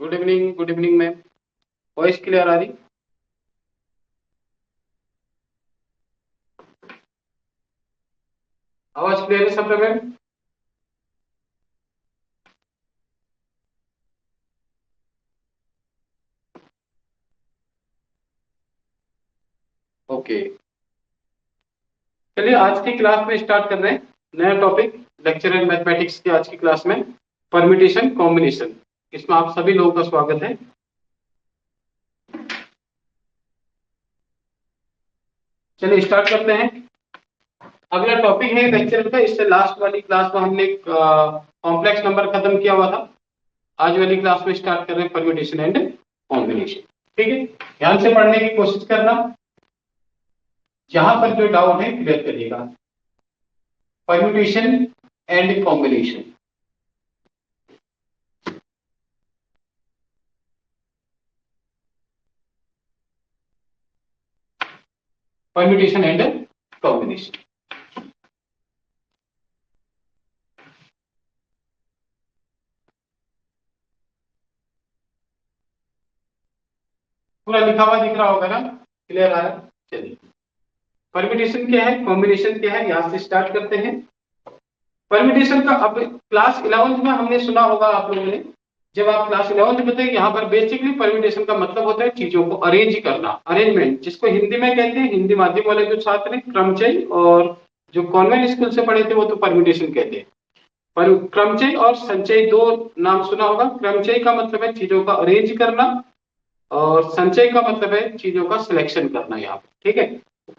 Good evening ma'am. Voice clear आ रही? आवाज क्लियर है सब पे मैम? ओके, चलिए आज की क्लास में स्टार्ट कर रहे हैं। नया टॉपिक लेक्चर एंड मैथमेटिक्स की आज की क्लास में परम्यूटेशन कॉम्बिनेशन। इसमें आप सभी लोगों का स्वागत है। चलिए स्टार्ट करते हैं। अगला टॉपिक है लेक्चर का। इससे लास्ट वाली क्लास में हमने कॉम्प्लेक्स नंबर खत्म किया हुआ था। आज वाली क्लास में स्टार्ट कर रहे हैं परम्यूटेशन एंड कॉम्बिनेशन। ठीक है, ध्यान से पढ़ने की कोशिश करना। जहां पर जो डाउट है क्लियर करिएगा। Permutation and combination. Permutation and combination. पूरा लिखा हुआ दिख रहा होगा ना? क्लियर आया? चलिए, परम्यूटेशन क्या है, कॉम्बिनेशन क्या है, यहां से स्टार्ट करते हैं। परम्यूटेशन का अब क्लास 11th में हमने सुना होगा आप लोगों ने। जब आप क्लास 11th में थे, यहाँ पर बेसिकली परम्यूटेशन का मतलब होता है चीजों को अरेंज करना, अरेंजमेंट, जिसको हिंदी में कहते हैं, हिंदी माध्यम वाले जो छात्र हैं क्रमचय, और जो कॉन्वेंट स्कूल से पढ़े थे वो तो परम्यूटेशन कहते हैं। पर क्रमचय और संचय दो नाम सुना होगा। क्रमचय का मतलब है चीजों का अरेंज करना, और संचय का मतलब है चीजों का सिलेक्शन करना यहाँ पे। ठीक है,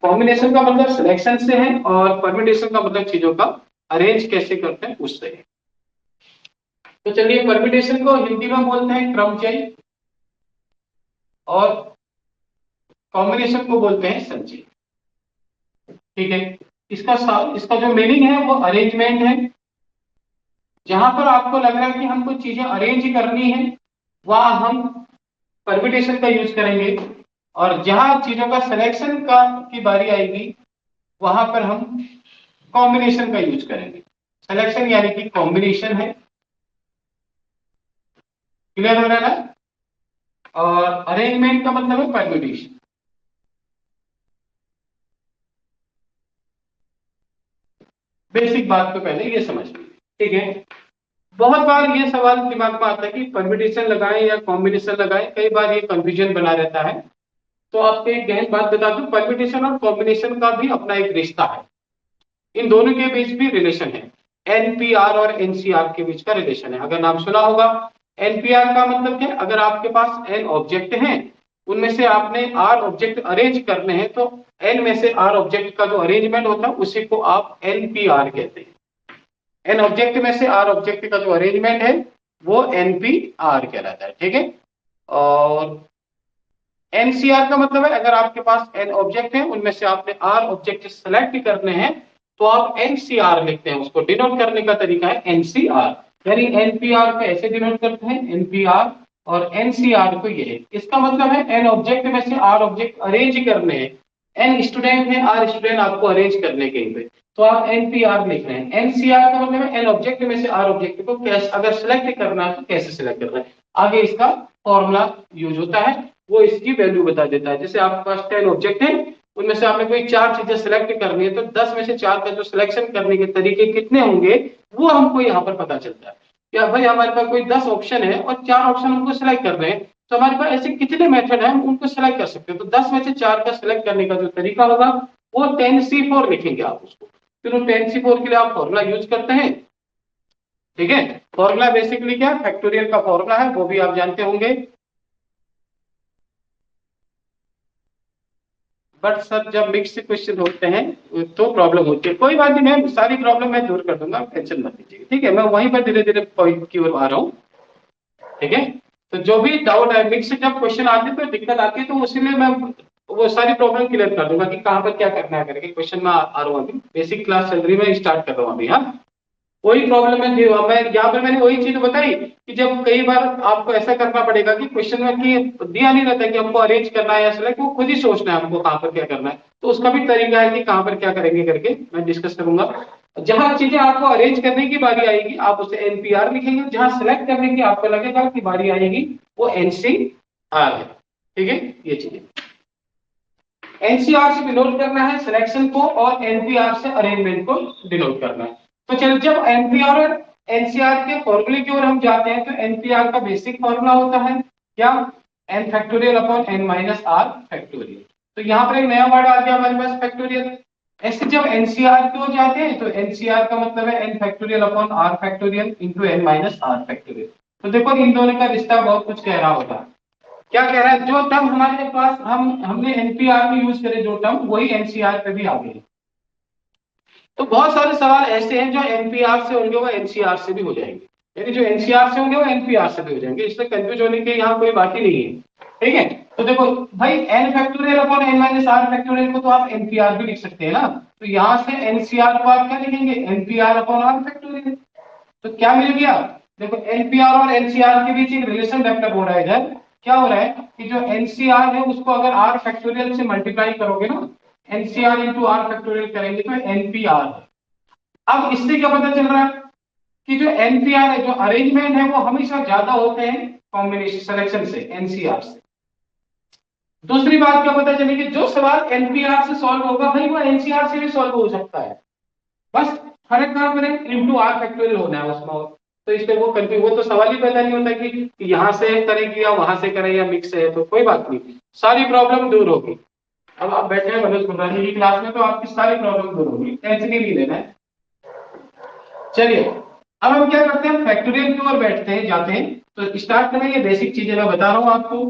कॉम्बिनेशन का मतलब सिलेक्शन से है, और परम्यूटेशन का मतलब चीजों का अरेंज कैसे करते हैं उससे है। तो चलिए, परम्यूटेशन को हिंदी में बोलते हैं क्रमचय, और कॉम्बिनेशन को बोलते हैं संचय। ठीक है, इसका जो मीनिंग है वो अरेंजमेंट है। जहां पर आपको लग रहा है कि हमको चीजें अरेंज करनी है, वहां हम परम्यूटेशन का यूज करेंगे, और जहां चीजों का सिलेक्शन का की बारी आएगी, वहां पर हम कॉम्बिनेशन का यूज करेंगे। सिलेक्शन यानी कि कॉम्बिनेशन है। क्लियर हो रहा है ना? और अरेंजमेंट का मतलब है परम्यूटेशन। बेसिक बात तो पहले ये समझ लीजिए। ठीक है, बहुत बार ये सवाल दिमाग में आता है कि परम्यूटेशन लगाएं या कॉम्बिनेशन लगाएं, कई बार ये कंफ्यूजन बना रहता है। तो आपको एक गहन बात बता दूं, परम्यूटेशन और कॉम्बिनेशन का भी अपना एक रिश्ता है। इन दोनों के बीच भी रिलेशन है। एनपीआर और एनसीआर के बीच का रिलेशन है, अगर नाम सुना होगा। एनपीआर का मतलब क्या? अगर आपके पास एन ऑब्जेक्ट हैं, उनमें से आपने आर ऑब्जेक्ट अरेंज करने हैं, तो एन में से आर ऑब्जेक्ट का जो अरेंजमेंट होता है उसी को आप एनपीआर कहते हैं। एन ऑब्जेक्ट में से आर ऑब्जेक्ट का जो अरेंजमेंट है वो एनपीआर कहलाता है। ठीक है, और एनसीआर का मतलब है अगर आपके पास एन ऑब्जेक्ट है, उनमें से आपने आर ऑब्जेक्ट सेलेक्ट करने हैं, तो आप एनसीआर लिखते हैं। उसको डिनोट करने का तरीका है एनसीआर। यानी एनपीआर को ऐसे डिनोट करते हैं एनपीआर, और एनसीआर को ये। इसका मतलब है एन ऑब्जेक्ट में से आर ऑब्जेक्ट अरेंज करने हैं। एन स्टूडेंट है, आर स्टूडेंट आपको अरेंज करने के लिए, तो आप एनपीआर लिख रहे हैं। एनसीआर का मतलब है एन ऑब्जेक्ट में से आर ऑब्जेक्ट को कैसे अगर सिलेक्ट करना है तो कैसे सिलेक्ट करना है। आगे इसका फॉर्मूला यूज होता है, वो इसकी वैल्यू बता देता है। जैसे आपके पास 10 ऑब्जेक्ट है, उनमें से आपने कोई 4 चीजें सिलेक्ट करनी है, तो 10 में से 4 का जो सिलेक्शन करने के तरीके कितने होंगे वो हमको यहाँ पर पता चलता है। क्या भाई, हमारे पास कोई 10 ऑप्शन है और 4 ऑप्शन हमको सिलेक्ट कर रहे हैं, तो हमारे पास ऐसे कितने मेथड है हम उनको सिलेक्ट कर सकते हैं। तो 10 में से 4 का सिलेक्ट करने का जो तरीका होगा वो 10C4 लिखेंगे आप उसको। फिर 10C4 के लिए आप फॉर्मूला यूज करते हैं। ठीक है, फॉर्मूला बेसिकली क्या, फैक्टोरियल का फॉर्मूला है, वो भी आप जानते होंगे। बट सर जब मिक्स क्वेश्चन होते हैं तो प्रॉब्लम होती है। कोई बात नहीं, मैं सारी प्रॉब्लम मैं दूर कर दूंगा, टेंशन मत लीजिए। ठीक है, मैं वहीं पर धीरे धीरे पॉइंट की ओर आ रहा हूँ। ठीक है, तो जो भी डाउट है, मिक्स जब क्वेश्चन आते हैं तो दिक्कत आती है, तो उसीलिए मैं वो सारी प्रॉब्लम क्लियर कर दूंगा कि कहाँ पर क्या करना है करके। क्वेश्चन में आ रहा हूँ अभी, बेसिक क्लास चल रही है, मैं स्टार्ट कर रहा हूँ अभी। हाँ, वही प्रॉब्लम है मैं यहाँ पर मैंने वही चीज बताई कि जब कई बार आपको ऐसा करना पड़ेगा कि क्वेश्चन में कि दिया नहीं रहता कि हमको अरेंज करना है या सिलेक्ट, वो खुद ही सोचना है हमको कहाँ पर क्या करना है। तो उसका भी तरीका है कि कहाँ पर क्या करेंगे करके मैं डिस्कस करूंगा। जहां चीजें आपको अरेंज करने की बारी आएगी आप उसे एनपीआर लिखेंगे, जहां सेलेक्ट करने की आपको लगेगा कि बारी आएगी वो एनसीआर है। ठीक है, ये चीजें एनसीआर से डिनोट करना है सिलेक्शन को और एनपीआर से अरेंजमेंट को डिनोट करना है। तो चलो, जब एनपीआर और एनसीआर के फॉर्मूले की ओर हम जाते हैं तो एनपीआर का बेसिक फॉर्मूला होता है क्या, n factorial upon n minus r factorial. तो यहाँ पर एक नया वर्ड आ गया हमारे पास फैक्टोरियल। ऐसे जब एनसीआर की ओर जाते हैं तो एनसीआर का मतलब है n factorial upon r factorial into n minus r factorial. तो देखो इन दोनों का रिश्ता बहुत कुछ कह रहा होता है। क्या कह रहा है, जो टर्म हमारे पास हमने एनपीआर में यूज करे जो टर्म वही एनसीआर पे भी आ गए। तो बहुत सारे सवाल ऐसे हैं जो एनपीआर से होंगे वो एनसीआर से भी हो जाएंगे, यानी जो एनसीआर से होंगे वो एनपीआर से भी हो जाएंगे, इसमें कंफ्यूज होने की यहाँ कोई बात ही नहीं है। ठीक है, तो देखो भाई n factorial upon n minus r factorial को तो आप एनपीआर भी लिख सकते हैं ना, तो यहाँ से एनसीआर को आप क्या लिखेंगे, एनपीआर अपॉन आर फैक्टोरियल। तो क्या मिल गया, देखो एनपीआर और एनसीआर के बीच एक रिलेशन डेवलप हो रहा है इधर। क्या हो रहा है कि जो एनसीआर है उसको अगर आर फैक्टोरियल से मल्टीप्लाई करोगे ना, एनसीआर इंटू आर फैक्टोरियल करेंगे तो एनपीआर है। अब इससे क्या पता चल रहा है कि जो एनपीआर है, जो अरेंजमेंट है वो हमेशा ज्यादा होते हैं कॉम्बिनेशन सिलेक्शन से एनसीआर से। दूसरी बात क्या पता चली कि जो सवाल एनपीआर से सॉल्व होगा भाई वो एनसीआर से भी सॉल्व हो सकता है, बस फर्क कहाँ पर है, इंटू आर फैक्टोरियल होना है उसमें। तो इसमें वो कंफ्यूज, वो तो सवाल ही पैदा नहीं होता कि यहाँ से करेंगे या वहां से करें या मिक्स है, तो कोई बात नहीं, सारी प्रॉब्लम दूर होगी। अब आप बैठे हैं मनोज गुरबानी की क्लास में तो आपकी सारी प्रॉब्लम दूर होगी, टेंशन ही नहीं लेना है। चलिए अब हम क्या करते हैं, फैक्टोरियल की ओर बैठते हैं, जाते हैं। तो स्टार्ट करें, ये बेसिक चीजें मैं बता रहा हूं आपको।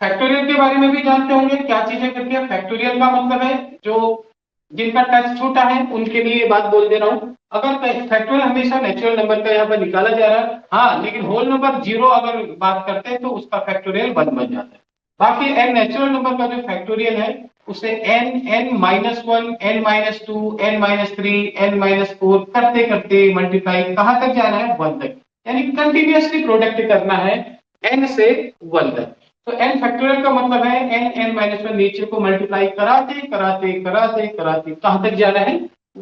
फैक्टोरियल के बारे में भी जानते होंगे क्या चीजें करके हैं। फैक्टोरियल का मतलब है जो जिनका टच छोटा है उनके लिए ये बात बोल दे रहा हूं। अगर फैक्टोरियल हमेशा नेचुरल नंबर का यहाँ पर निकाला जा रहा है, हाँ, लेकिन होल नंबर जीरो अगर बात करते हैं तो उसका फैक्टोरियल वन बन जाता है। बाकी एन नेचुरल नंबर का जो फैक्टोरियल है उसे n n minus one n minus two n minus three n minus four करते करते मल्टीप्लाई कहां तक जाना है, वन तक, यानी कंटिन्यूअसली प्रोडक्ट करना है एन से वन तक। तो एन फैक्टोरियल का मतलब है एन एन माइनस वन नीचे को मल्टीप्लाई कराते कराते कराते कराते कहां तक जाना है,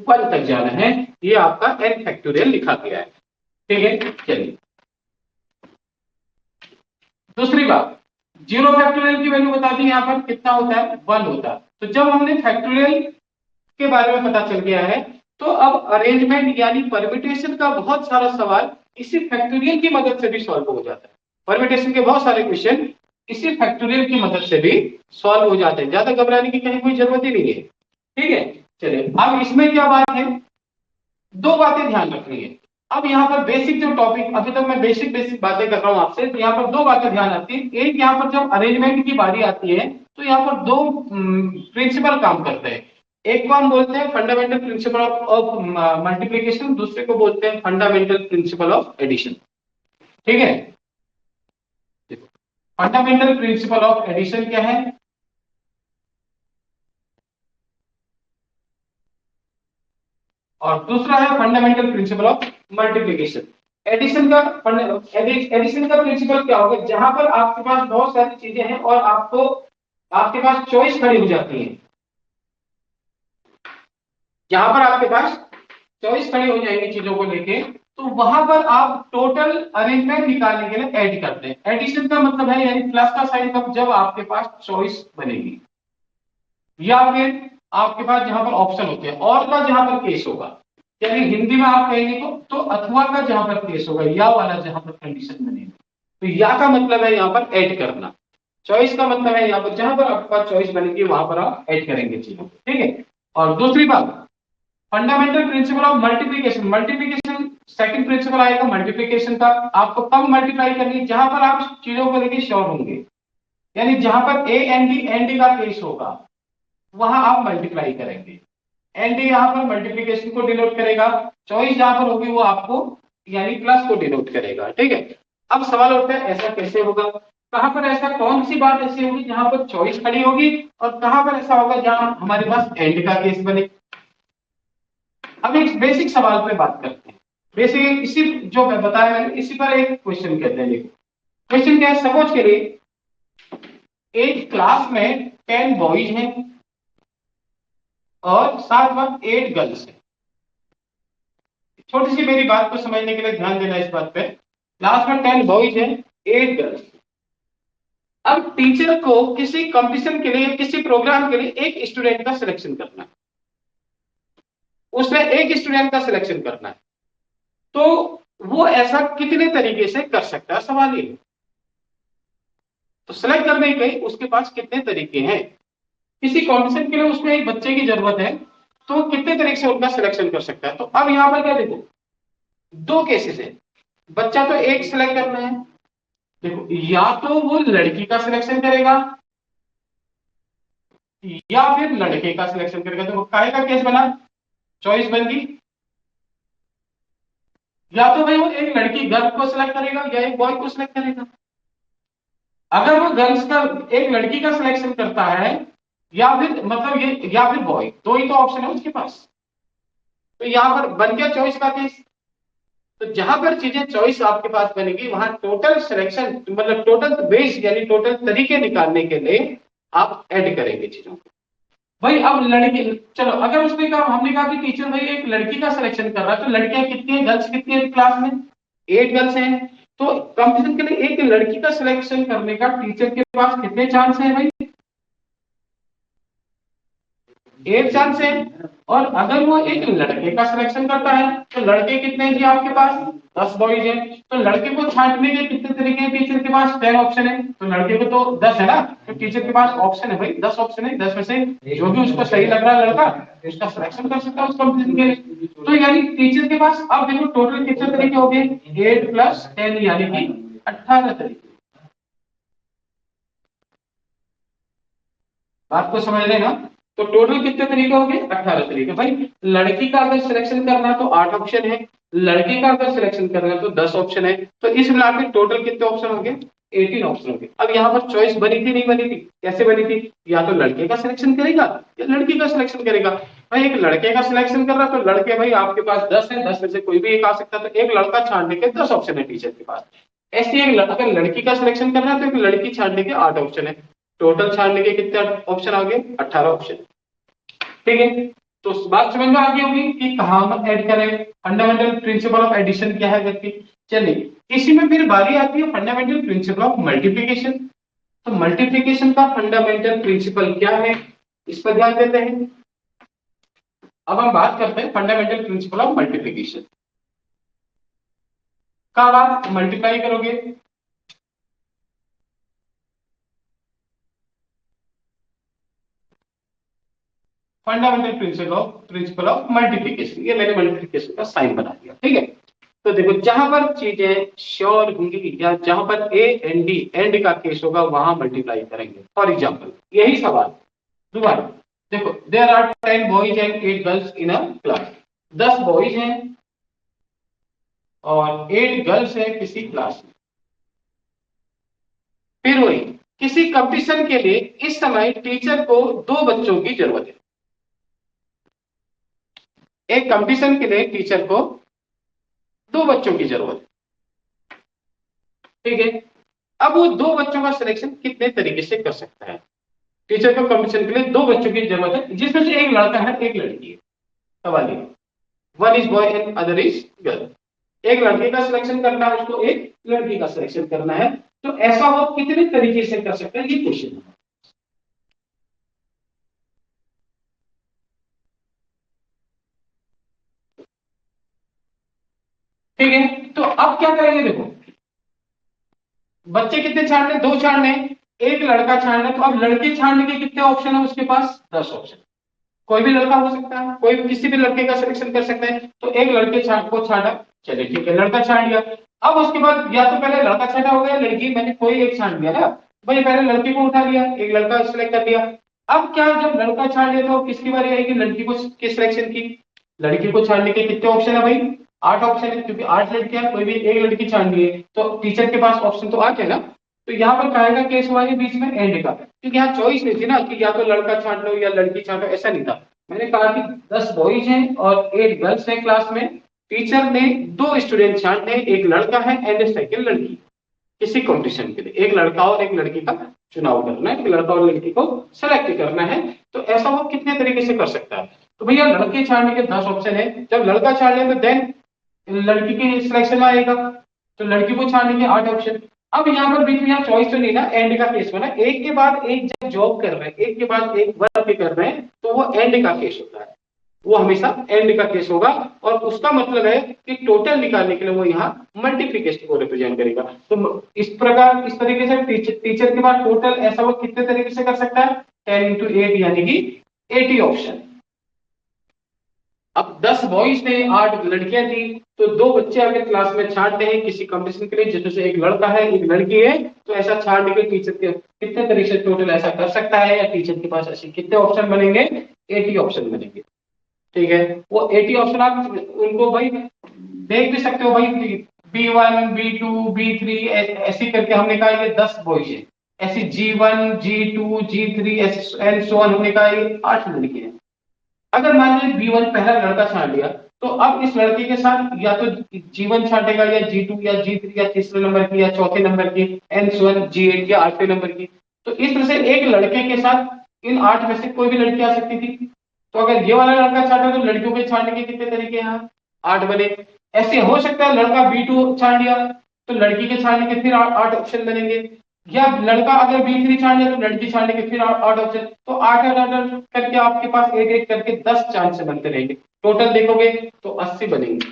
वन तक जाना है। ये आपका एन फैक्टोरियल लिखा गया है। ठीक है, चलिए दूसरी बात, जीरो फैक्टोरियल की वैल्यू बता दी, यहाँ पर कितना होता है, वन होता है। तो जब हमने फैक्टोरियल के बारे में पता चल गया है तो अब अरेंजमेंट यानी परम्यूटेशन का बहुत सारा सवाल इसी फैक्टोरियल की मदद से भी सॉल्व हो जाता है। परम्यूटेशन के बहुत सारे क्वेश्चन इसी फैक्टोरियल की मदद से भी सॉल्व हो जाते हैं, ज्यादा घबराने की कहीं कोई जरूरत ही नहीं है। ठीक है, चलिए अब इसमें क्या बात है, दो बातें ध्यान रखनी है। अब यहाँ पर बेसिक जो टॉपिक, अभी तक मैं बेसिक बेसिक बातें कर रहा हूं आपसे, तो यहाँ पर दो बातें ध्यान आती है। एक, यहाँ पर जब अरेंजमेंट की बारी आती है तो यहाँ पर दो प्रिंसिपल काम करते हैं। एक को हम बोलते हैं फंडामेंटल प्रिंसिपल ऑफ मल्टीप्लीकेशन, दूसरे को बोलते हैं फंडामेंटल प्रिंसिपल ऑफ एडिशन। ठीक है, फंडामेंटल प्रिंसिपल ऑफ एडिशन क्या है, और दूसरा है fundamental principle of multiplication. Addition का प्रिंसिपल क्या होगा, जहां पर आपके पास बहुत सारी चीजें हैं और आपको आपके पास चॉइस खड़ी हो जाती है, जहां पर आपके पास चॉइस खड़ी हो जाएगी चीजों को लेके, तो वहां पर आप टोटल अरेंजमेंट निकालने के लिए ऐड करते हैं। एडिशन का मतलब है यानी प्लस का साइन कब, जब आपके पास चॉइस बनेगी, या फिर आपके पास जहां पर ऑप्शन होते हैं, और का जहां पर केस होगा, यानी हिंदी में आप कहेंगे तो अथवा का जहां पर केस होगा, या वाला जहां पर कंडीशन बनेगी। तो या का मतलब है यहाँ पर ऐड करना, चॉइस का मतलब है यहाँ पर जहां पर आपके पास चॉइस बनेगी वहां पर आप ऐड करेंगे चीजों को। ठीक है, और दूसरी बात, fundamental principle of multiplication. Multiplication second principle आएगा मल्टीप्लीकेशन का, आपको कब मल्टीप्लाई करनी है, जहां पर आप चीजों को लेकर श्योर होंगे, यानी जहां पर ए एन डी का केस होगा वहां आप मल्टीप्लाई करेंगे। एन डी यहाँ पर मल्टीप्लीकेशन को डिनोट करेगा, चॉइस जहां पर होगी वो आपको यानी प्लस को डिनोट करेगा। ठीक है, अब सवाल उठता है ऐसा कैसे होगा, कहां पर ऐसा, कौन सी बात ऐसी होगी जहां पर चॉइस खड़ी होगी, और कहां पर ऐसा होगा जहां हमारे पास एंड का केस बने। अब एक बेसिक सवाल पे बात करते हैं, बेसिक इसी जो मैं बताया मैंने इसी पर एक क्वेश्चन कहते हैं। देखो क्वेश्चन क्या है, सपोज करिए एक क्लास में 10 बॉयज हैं और साथ में 8 गर्ल्स है। छोटी सी मेरी बात को समझने के लिए ध्यान देना इस बात पे, लास्ट में 10 बॉयज है, 8 गर्ल्स। अब टीचर को किसी कंपटीशन के लिए, किसी प्रोग्राम के लिए एक स्टूडेंट का सिलेक्शन करना है, उसने एक स्टूडेंट का सिलेक्शन करना है, तो वो ऐसा कितने तरीके से कर सकता है, सवाल ये। तो सिलेक्ट करने के उसके पास कितने तरीके हैं, किसी कंपटीशन के लिए उसमें एक बच्चे की जरूरत है, तो कितने तरीके से उनका सिलेक्शन कर सकता है। तो अब यहां पर क्या देखो, दो केसेस है, बच्चा तो एक सिलेक्ट करना है। देखो, या तो वो लड़की का सिलेक्शन करेगा या फिर लड़के का सिलेक्शन करेगा। तो काहे का केस बना, चॉइस बन गई। या तो भाई वो एक लड़की गर्ल को सिलेक्ट करेगा या एक बॉय को सिलेक्ट करेगा। अगर वो गर्ल्स का, एक लड़की का सिलेक्शन करता है या फिर मतलब ये, या फिर बॉय, दो ही तो ऑप्शन है उसके पास। तो यहां पर बन गया चॉइस का केस। तो जहां पर चीजें चॉइस आपके पास बनेगी, वहां टोटल सिलेक्शन मतलब टोटल बेस यानी टोटल तरीके निकालने के लिए आप ऐड करेंगे चीजों को। भाई अब लड़की, चलो अगर उसने कहा, हमने कहा कि टीचर भाई एक लड़की का सिलेक्शन कर रहा है, तो लड़कियां कितनी है, गर्ल्स कितनी है क्लास में, 8 गर्ल्स हैं। तो कंपटीशन के लिए एक लड़की का सिलेक्शन करने का टीचर के पास कितने चांस है भाई, 8 चांस है। और अगर वो एक लड़के का सिलेक्शन करता है, तो लड़के कितने हैं जी आपके पास, 10 बॉयज हैं। तो लड़के को छांटने के कितने तरीके हैं टीचर के पास, 10 ऑप्शन है। तो लड़के को तो 10 है ना, तो टीचर के पास ऑप्शन है भाई, 10 ऑप्शन है, 10 में से जो भी उसको सही लग रहा है लड़का, उसका सिलेक्शन कर सकता है उस कंपटीशन के लिए। तो यानी टीचर के पास अब देखो टोटल कितने तरीके हो गए, 8 प्लस 10 यानी कि 18 तरीके। बात को समझ रहे ना। तो टोटल कितने तरीके हो गए, 18 तरीके। भाई लड़की का अगर सिलेक्शन करना है तो 8 ऑप्शन है, लड़के का अगर सिलेक्शन करना है तो 10 ऑप्शन है। तो इस मिला के टोटल कितने ऑप्शन हो गए, 18 ऑप्शन हो गए। अब यहाँ पर चॉइस बनी थी नहीं बनी थी, कैसे बनी थी, या तो लड़के का सिलेक्शन करेगा या लड़की का सिलेक्शन करेगा। भाई एक लड़के का सिलेक्शन कर रहा है, तो लड़के भाई आपके पास 10 है, 10 में से कोई भी एक आ सकता है, तो एक लड़का छांटने के 10 ऑप्शन है टीचर के पास। ऐसे एक अगर लड़की का सिलेक्शन करना है तो एक लड़की छांटने के 8 ऑप्शन है। टोटल छांटने के कितने ऑप्शन आ गए, 18 ऑप्शन। ठीक है, तो बात समझ में आ गई होगी कि कहां हम ऐड करें, फंडामेंटल प्रिंसिपल ऑफ एडिशन क्या है करके। चलिए इसी में फिर बारी आती है फंडामेंटल प्रिंसिपल ऑफ मल्टीप्लिकेशन। तो मल्टीप्लिकेशन का फंडामेंटल प्रिंसिपल क्या है, इस पर ध्यान देते हैं। अब हम बात करते हैं फंडामेंटल प्रिंसिपल ऑफ मल्टीप्लिकेशन। कब आप मल्टीप्लाई करोगे, फंडामेंटल प्रिंसिपल ऑफ मल्टीप्लिकेशन, ये मैंने मल्टीप्लिकेशन का साइन बना दिया। ठीक है, तो देखो जहां पर चीजें श्योर होंगी या जहां पर ए एंड डी एंड का केस होगा वहां मल्टीप्लाई करेंगे। फॉर एग्जांपल यही सवाल दोबारा देखो, there are 10 boys and 8 girls in a class. 10 boys हैं और 8 गर्ल्स हैं किसी क्लास में। फिर वही, किसी कंपटीशन के लिए इस समय टीचर को 2 बच्चों की जरूरत है। एक कंपटीशन के लिए टीचर को 2 बच्चों की जरूरत है। ठीक है, अब वो 2 बच्चों का सिलेक्शन कितने तरीके से कर सकता है। टीचर को कंपटीशन के लिए 2 बच्चों की जरूरत है, जिसमें से एक लड़का है एक लड़की है। सवाल ये, one is boy and other is girl. एक लड़के का सिलेक्शन करना है उसको, एक लड़की का सिलेक्शन करना है। तो ऐसा वो कितने तरीके से कर सकता है, ये क्वेश्चन है। ठीक है, तो अब क्या करेंगे, देखो बच्चे कितने छाड़ने, 2 छाड़ने, एक लड़का छाड़ना है। तो अब लड़के छाड़ने के कितने ऑप्शन है उसके पास, 10 ऑप्शन। कोई भी लड़का हो सकता है, कोई भी किसी भी लड़के का सिलेक्शन कर सकते हैं। तो एक लड़के को छाटा, चलिए ठीक है, लड़का छाट लिया। अब उसके बाद या तो पहले लड़का छाटा हो गया, लड़की मैंने कोई एक छाट लिया ना, भाई पहले लड़की को उठा लिया, एक लड़का सिलेक्ट कर लिया। अब क्या, जब लड़का छाट लिया तो किसकी बारी आएगी, लड़की को की सिलेक्शन की। लड़की को छाड़ने के कितने ऑप्शन है भाई, 8 ऑप्शन है, क्योंकि 8 लड़कियां, कोई भी एक लड़की छाट ली है, तो टीचर के पास ऑप्शन तो 8 है ना। तो यहाँ पर क्या आएगा केस हुआ है बीच में एंड का, क्योंकि यहाँ चॉइस नहीं थी ना कि या तो लड़का छाट लो या लड़की छाटो, ऐसा नहीं था। मैंने कहा कि 10 बॉयज हैं और 8 गर्ल्स हैं क्लास में। टीचर ने 2 स्टूडेंट छांटे, एक लड़का है एंड सेकंड लड़की। किसी कंपटीशन के लिए एक लड़का और एक लड़की का चुनाव करना है, एक लड़का और लड़की को सेलेक्ट करना है। तो ऐसा वो कितने तरीके से कर सकता है। तो भैया लड़के छाड़ने के 10 ऑप्शन है, जब लड़का छाड़ लिया तो देन लड़की के सिलेक्शन में आएगा, तो लड़की को छाड़ने के 8 ऑप्शन। अब यहाँ पर बीच में यहाँ चॉइस तो नहीं ना, एंड का केस बना, एक के बाद एक जब जॉब कर रहे हैं, एक के बाद एक वर्क कर रहे हैं, तो वो एंड का केस होता है, वो हमेशा एंड का केस होगा। और उसका मतलब है कि टोटल निकालने के लिए वो यहाँ मल्टीप्लीकेशन को रिप्रेजेंट करेगा। तो इस प्रकार इस तरीके से टीचर के बाद टोटल ऐसा वो कितने तरीके से कर सकता है, 10 इंटू 8 यानी कि 80 ऑप्शन। अब 10 बॉयज थे, 8 लड़कियां थी, तो 2 बच्चे अगर क्लास में छांटते हैं किसी कंपटीशन के लिए, जिसमें से एक लड़का है एक लड़की है, तो ऐसा छांट के टीचर के कितने तरीके से टोटल ऐसा कर सकता है, या टीचर के पास ऐसे कितने ऑप्शन बनेंगे, 80 ऑप्शन बनेंगे। ठीक है, वो 80 ऑप्शन आप उनको भाई देख भी सकते हो भाई, B1 B2 B3 ऐसे करके हमने कहा ये 10 बॉयज है, ऐसे G1 G2 G3 and so on, हमने कहा ये 8 लड़के हैं। अगर मान लीजिए B1 पहला लड़का छांट लिया, तो अब इस लड़के के साथ या तो G1 छांटेगा, या G2 या G3 या तीसरे नंबर की या चौथे नंबर की एंड सो ऑन G8 या 8वें नंबर की। तो इस तरह से एक लड़के के साथ इन 8 में से कोई भी लड़की आ सकती थी। तो अगर ये वाला लड़का छांटा तो लड़कियों के छांटने के कितने तरीके हैं, 8 बने। ऐसे हो सकता है लड़का B2 छांट लिया तो लड़की के छांटने के फिर 8 ऑप्शन बनेंगे, या लड़का अगर B3 छांट लिया तो लड़की छांटने के फिर 8 ऑप्शन। तो 8 करके आपके पास एक एक करके 10 चांस बनते रहेंगे, टोटल देखोगे तो 80 बनेंगे,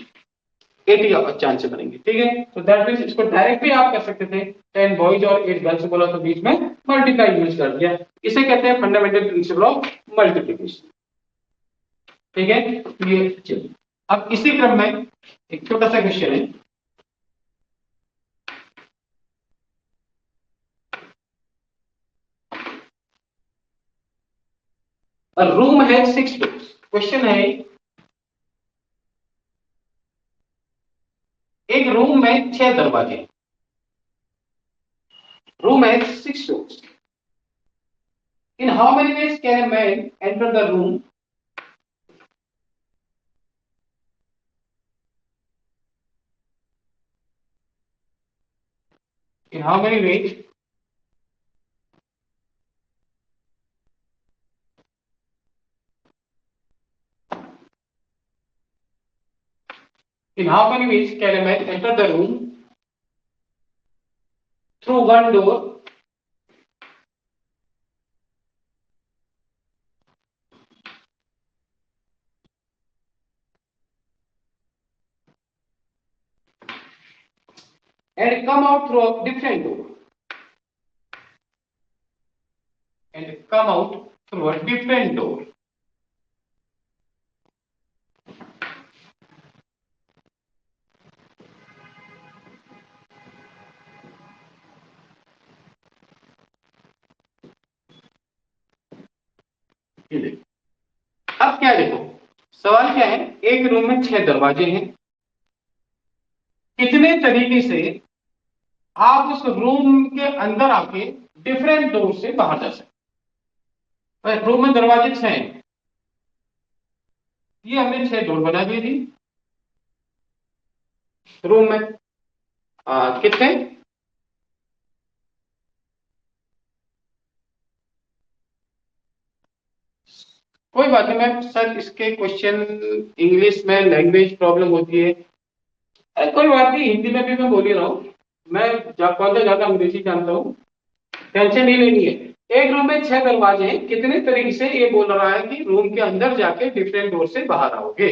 80 चांस बनेंगे। ठीक है, तो दैट मींस इसको डायरेक्ट भी आप कर सकते थे, 10 बॉयज और 8 गर्ल्स बोला तो बीच में मल्टीप्लाई यूज कर दिया। इसे कहते हैं फंडामेंटल प्रिंसिपल ऑफ मल्टीप्लिकेशन। ठीक है, ये चलिए अब इसी क्रम में एक छोटा सा क्वेश्चन है। रूम है 6 डोर्स। क्वेश्चन है एक रूम में 6 दरवाजे, रूम है 6 doors, in how many ways can a man enter the room? In how many ways in how many ways can a man enter the room through one door and come out through a different door, and come out through a different door? ये देखो, अब क्या देखो, सवाल क्या है, एक room में 6 दरवाजे हैं, कितने तरीके से आप उस रूम के अंदर आके डिफरेंट डोर से बाहर जा सकते हैं। रूम में दरवाजे 6 हैं, ये हमने 6 डोर बना दिए थी रूम में। कितने, कोई बात नहीं, मैं सर इसके क्वेश्चन इंग्लिश में लैंग्वेज प्रॉब्लम होती है, अरे कोई बात नहीं, हिंदी में भी मैं बोल ही रहा हूँ, मैं कौन सा ज्यादा अंग्रेजी जानता हूँ, टेंशन नहीं लेनी है। एक रूम में 6 दरवाजे हैं, कितने तरीके से ये बोल रहा है कि रूम के अंदर जाके डिफरेंट डोर से बाहर आओगे।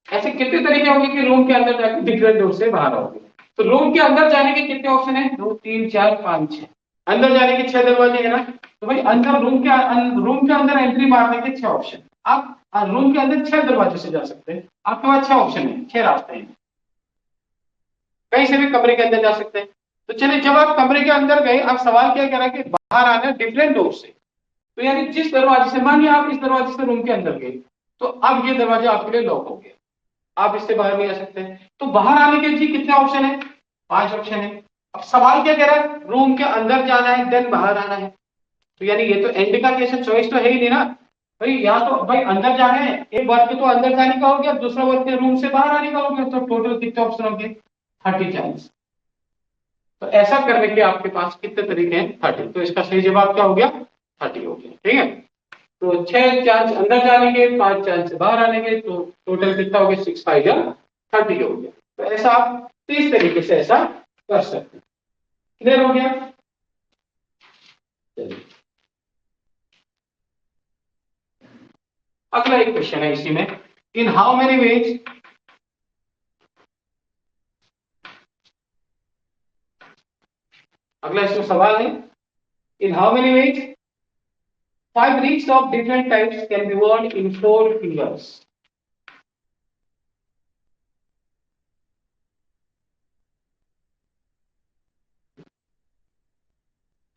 ऐसे कितने तरीके होंगे कि रूम के अंदर जाके डिफरेंट डोर से बाहर आओगे। तो रूम के अंदर जाने के कितने ऑप्शन है, 2 3 4 5 6, अंदर जाने के 6 दरवाजे है ना। तो भाई अंदर रूम के अंदर एंट्री मारने के 6 ऑप्शन, आप रूम के अंदर 6 दरवाजे से जा सकते हैं, आपके पास 6 ऑप्शन है, 6 रास्ते हैं, कहीं से भी कमरे के अंदर जा सकते हैं। तो चलिए, जब आप कमरे के अंदर गए, आप सवाल क्या करा कि बाहर आना डिफरेंट डोर से, तो यानी जिस दरवाजे से, मानिए आप इस दरवाजे से रूम के अंदर गए, तो अब ये दरवाजा आपके लिए लॉक हो गया, आप इससे बाहर नहीं आ सकते। तो बाहर आने के जी कितने ऑप्शन है, 5 ऑप्शन है। अब सवाल क्या कह रहा है, रूम के अंदर जाना है देन बाहर आना है, तो यानी ये तो एंड का केस है, चॉइस तो है ही नहीं ना भाई। यहाँ तो भाई अंदर जाना है, एक वर्ग तो अंदर जाने का हो गया, दूसरा वर्ग रूम से बाहर आने का हो गया, तो टोटल कितने ऑप्शन हो गए, 30 चांस। तो ऐसा करने के आपके पास कितने तरीके हैं, 30। तो इसका सही जवाब क्या हो गया, 30 हो गया। ठीक है, तो 6 चांस अंदर जाने के, 5 चांस बाहर आने के, तो टोटल कितना हो गया? 6 5 30 हो गया। तो ऐसा आप इस तरीके से ऐसा कर सकते हैं। क्लियर हो गया? चलिए अगला एक क्वेश्चन है इसी में, इन हाउ मेनी वेज अगला इसमें सवाल है, in how many ways 5 rings of different types can be worn in 4 fingers.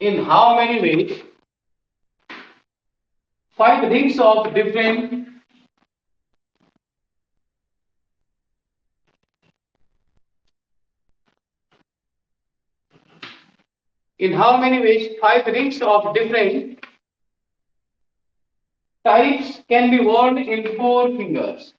In how many ways 5 rings of different in how many ways 5 rings of different types can be worn in 4 fingers?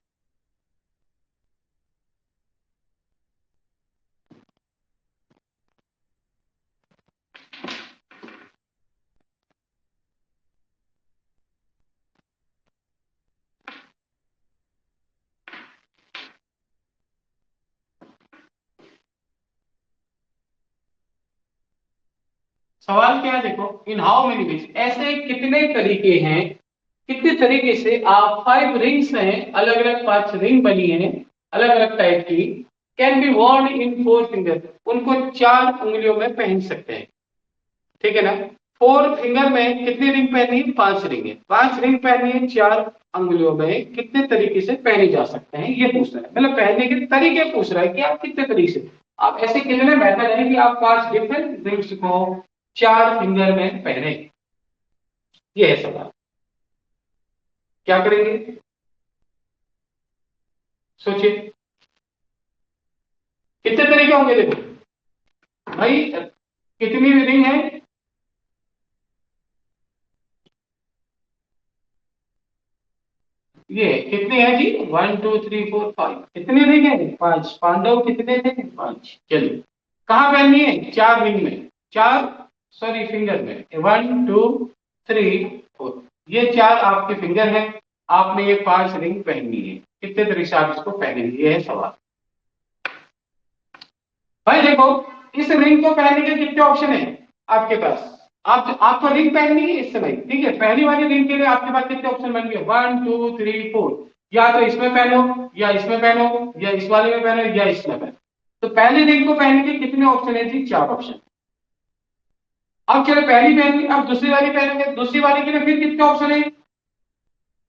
सवाल क्या है देखो, in how many ways ऐसे कितने तरीके हैं, कितने तरीके से आप 5 रिंग्स हैं, अलग अलग 5 रिंग बनी है अलग अलग टाइप की, कैन बी वर्न इन 4 फिंगर, उनको 4 उंगलियों में पहन सकते हैं। ठीक है ना? 4 फिंगर में कितनी रिंग पहनी है? 5 रिंग है। 5 रिंग पहनी है 4 अंगुलियों में, कितने तरीके से पहने जा सकते हैं ये पूछ रहा है। मतलब पहनने के तरीके पूछ रहा है कि आप कितने तरीके से, आप ऐसे कितने बेहतर है कि आप 5 डिफरेंट रिंग्स को 4 फिंगर में पहने। ये है सवाल। क्या करेंगे? सोचिए कितने तरीके होंगे। देखो भाई कितनी रिंग है? ये कितने हैं जी? 1 2 3 4 5। कितने रिंग है? 5। पांडव कितने थे? 5। चलिए कहाँ पहननी है? 4 रिंग में, 4 सॉरी फिंगर में, 1 2 3 4। ये 4 आपके फिंगर हैं, आपने ये 5 रिंग पहननी है। कितने तरीके से आप इसको पहनेंगे, ये है सवाल। भाई देखो इस रिंग को पहनने के कितने ऑप्शन है आपके पास? आपको रिंग पहननी है इस समय, ठीक है? पहली वाली रिंग के लिए आपके पास कितने ऑप्शन बन गए? 1 2 3 4। या तो इसमें पहनो, या इसमें पहनो, या इस वाले में पहनो, या इसमें पहनो। तो पहली रिंग को पहनने के कितने ऑप्शन है जी? 4 ऑप्शन। अब चलो पहली पहन ली, अब दूसरी वाली पहनोगे, दूसरी वाली के लिए फिर कितने ऑप्शन है?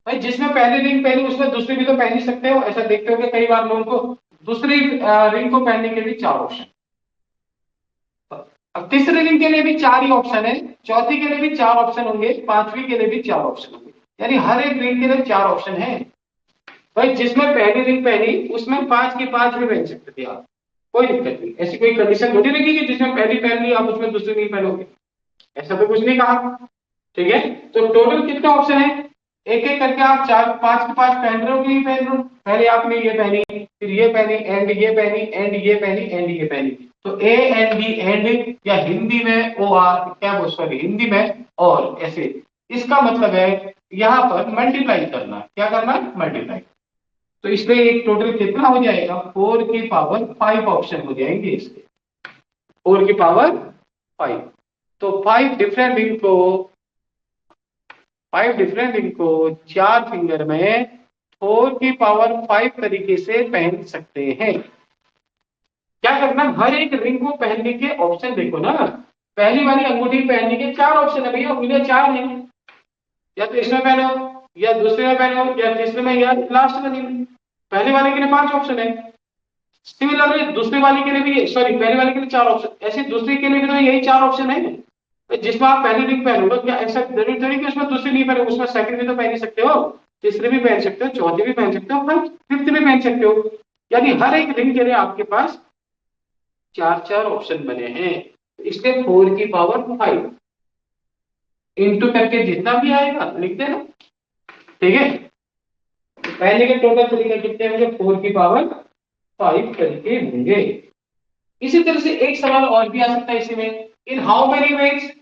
भाई जिसमें पहली रिंग पहनी उसमें दूसरी भी तो पहन ही सकते हो। ऐसा देखते हो कि कई बार लोगों को दूसरी रिंग को पहनने के लिए 4 ऑप्शन। अब तीसरे रिंग के लिए भी 4 ही ऑप्शन है, चौथी के लिए भी 4 ऑप्शन होंगे, पांचवी के लिए भी 4 ऑप्शन होंगे, यानी हर एक रिंग के लिए 4 ऑप्शन है। भाई जिसमें पहली रिंग पहनी उसमें 5 की 5 भी पहन सकते थे आप, कोई दिक्कत नहीं। ऐसी कोई कंडीशन थोड़ी रखी कि जिसमें पहली पहन ली आप उसमें दूसरी नहीं पहनोगे, ऐसा तो कुछ नहीं कहा। ठीक है? तो टोटल कितने ऑप्शन है? एक एक करके आप 4 5 के 5 पहन रहे हो कि नहीं पहन रहे हो? पहले आपने ये पहनी, फिर ये पहनी, एंड ये पहनी, एंड ये पहनी, एंड ये पहनी। तो ए एंड बी एंड, या हिंदी में ओ आर, क्या बोल, सॉरी हिंदी में और, ऐसे। इसका मतलब है यहां पर मल्टीप्लाई करना। क्या करना है? मल्टीप्लाई। तो इसमें एक टोटल कितना हो जाएगा? 4 की पावर 5 ऑप्शन हो जाएंगे इसके, 4 की पावर 5। तो 5 डिफरेंट रिंग को 4 फिंगर में 4 की पावर 5 तरीके से पहन सकते हैं। क्या करना? हर एक रिंग को पहनने के ऑप्शन देखो ना। पहली वाली अंगूठी पहनने के 4 ऑप्शन है भैया, उंगलियां 4 हैं। या तो इसमें पहनो, या दूसरे में पहनो, या तीसरे में, या लास्ट में। पहले वाले के लिए 5 ऑप्शन है। सिमिलरली दूसरी वाली के लिए भी, सॉरी पहले वाले के लिए 4 ऑप्शन, ऐसे दूसरी के लिए भी तो यही 4 ऑप्शन है। तो जिसमें आप पहली रिंग पहनोगे, क्या ऐसा जरूरी थोड़ी कि उसमें दूसरी नहीं पहनोगे, उसमें सेकंड भी तो पहन ही सकते हो, तीसरी भी पहन सकते हो, चौथी भी पहन सकते हो, फिफ्थ भी पहन सकते हो। यानी हर एक रिंग के लिए आपके पास 4 4 ऑप्शन बने हैं। इसलिए 4 की पावर 5 इंटू करके जितना भी आएगा लिख देना। ठीक है? तो पहले के टोटल तरीके कितने होंगे? 4 की पावर 5 तरीके होंगे। इसी तरह से एक सवाल और भी आ सकता है इसी में, in how many ways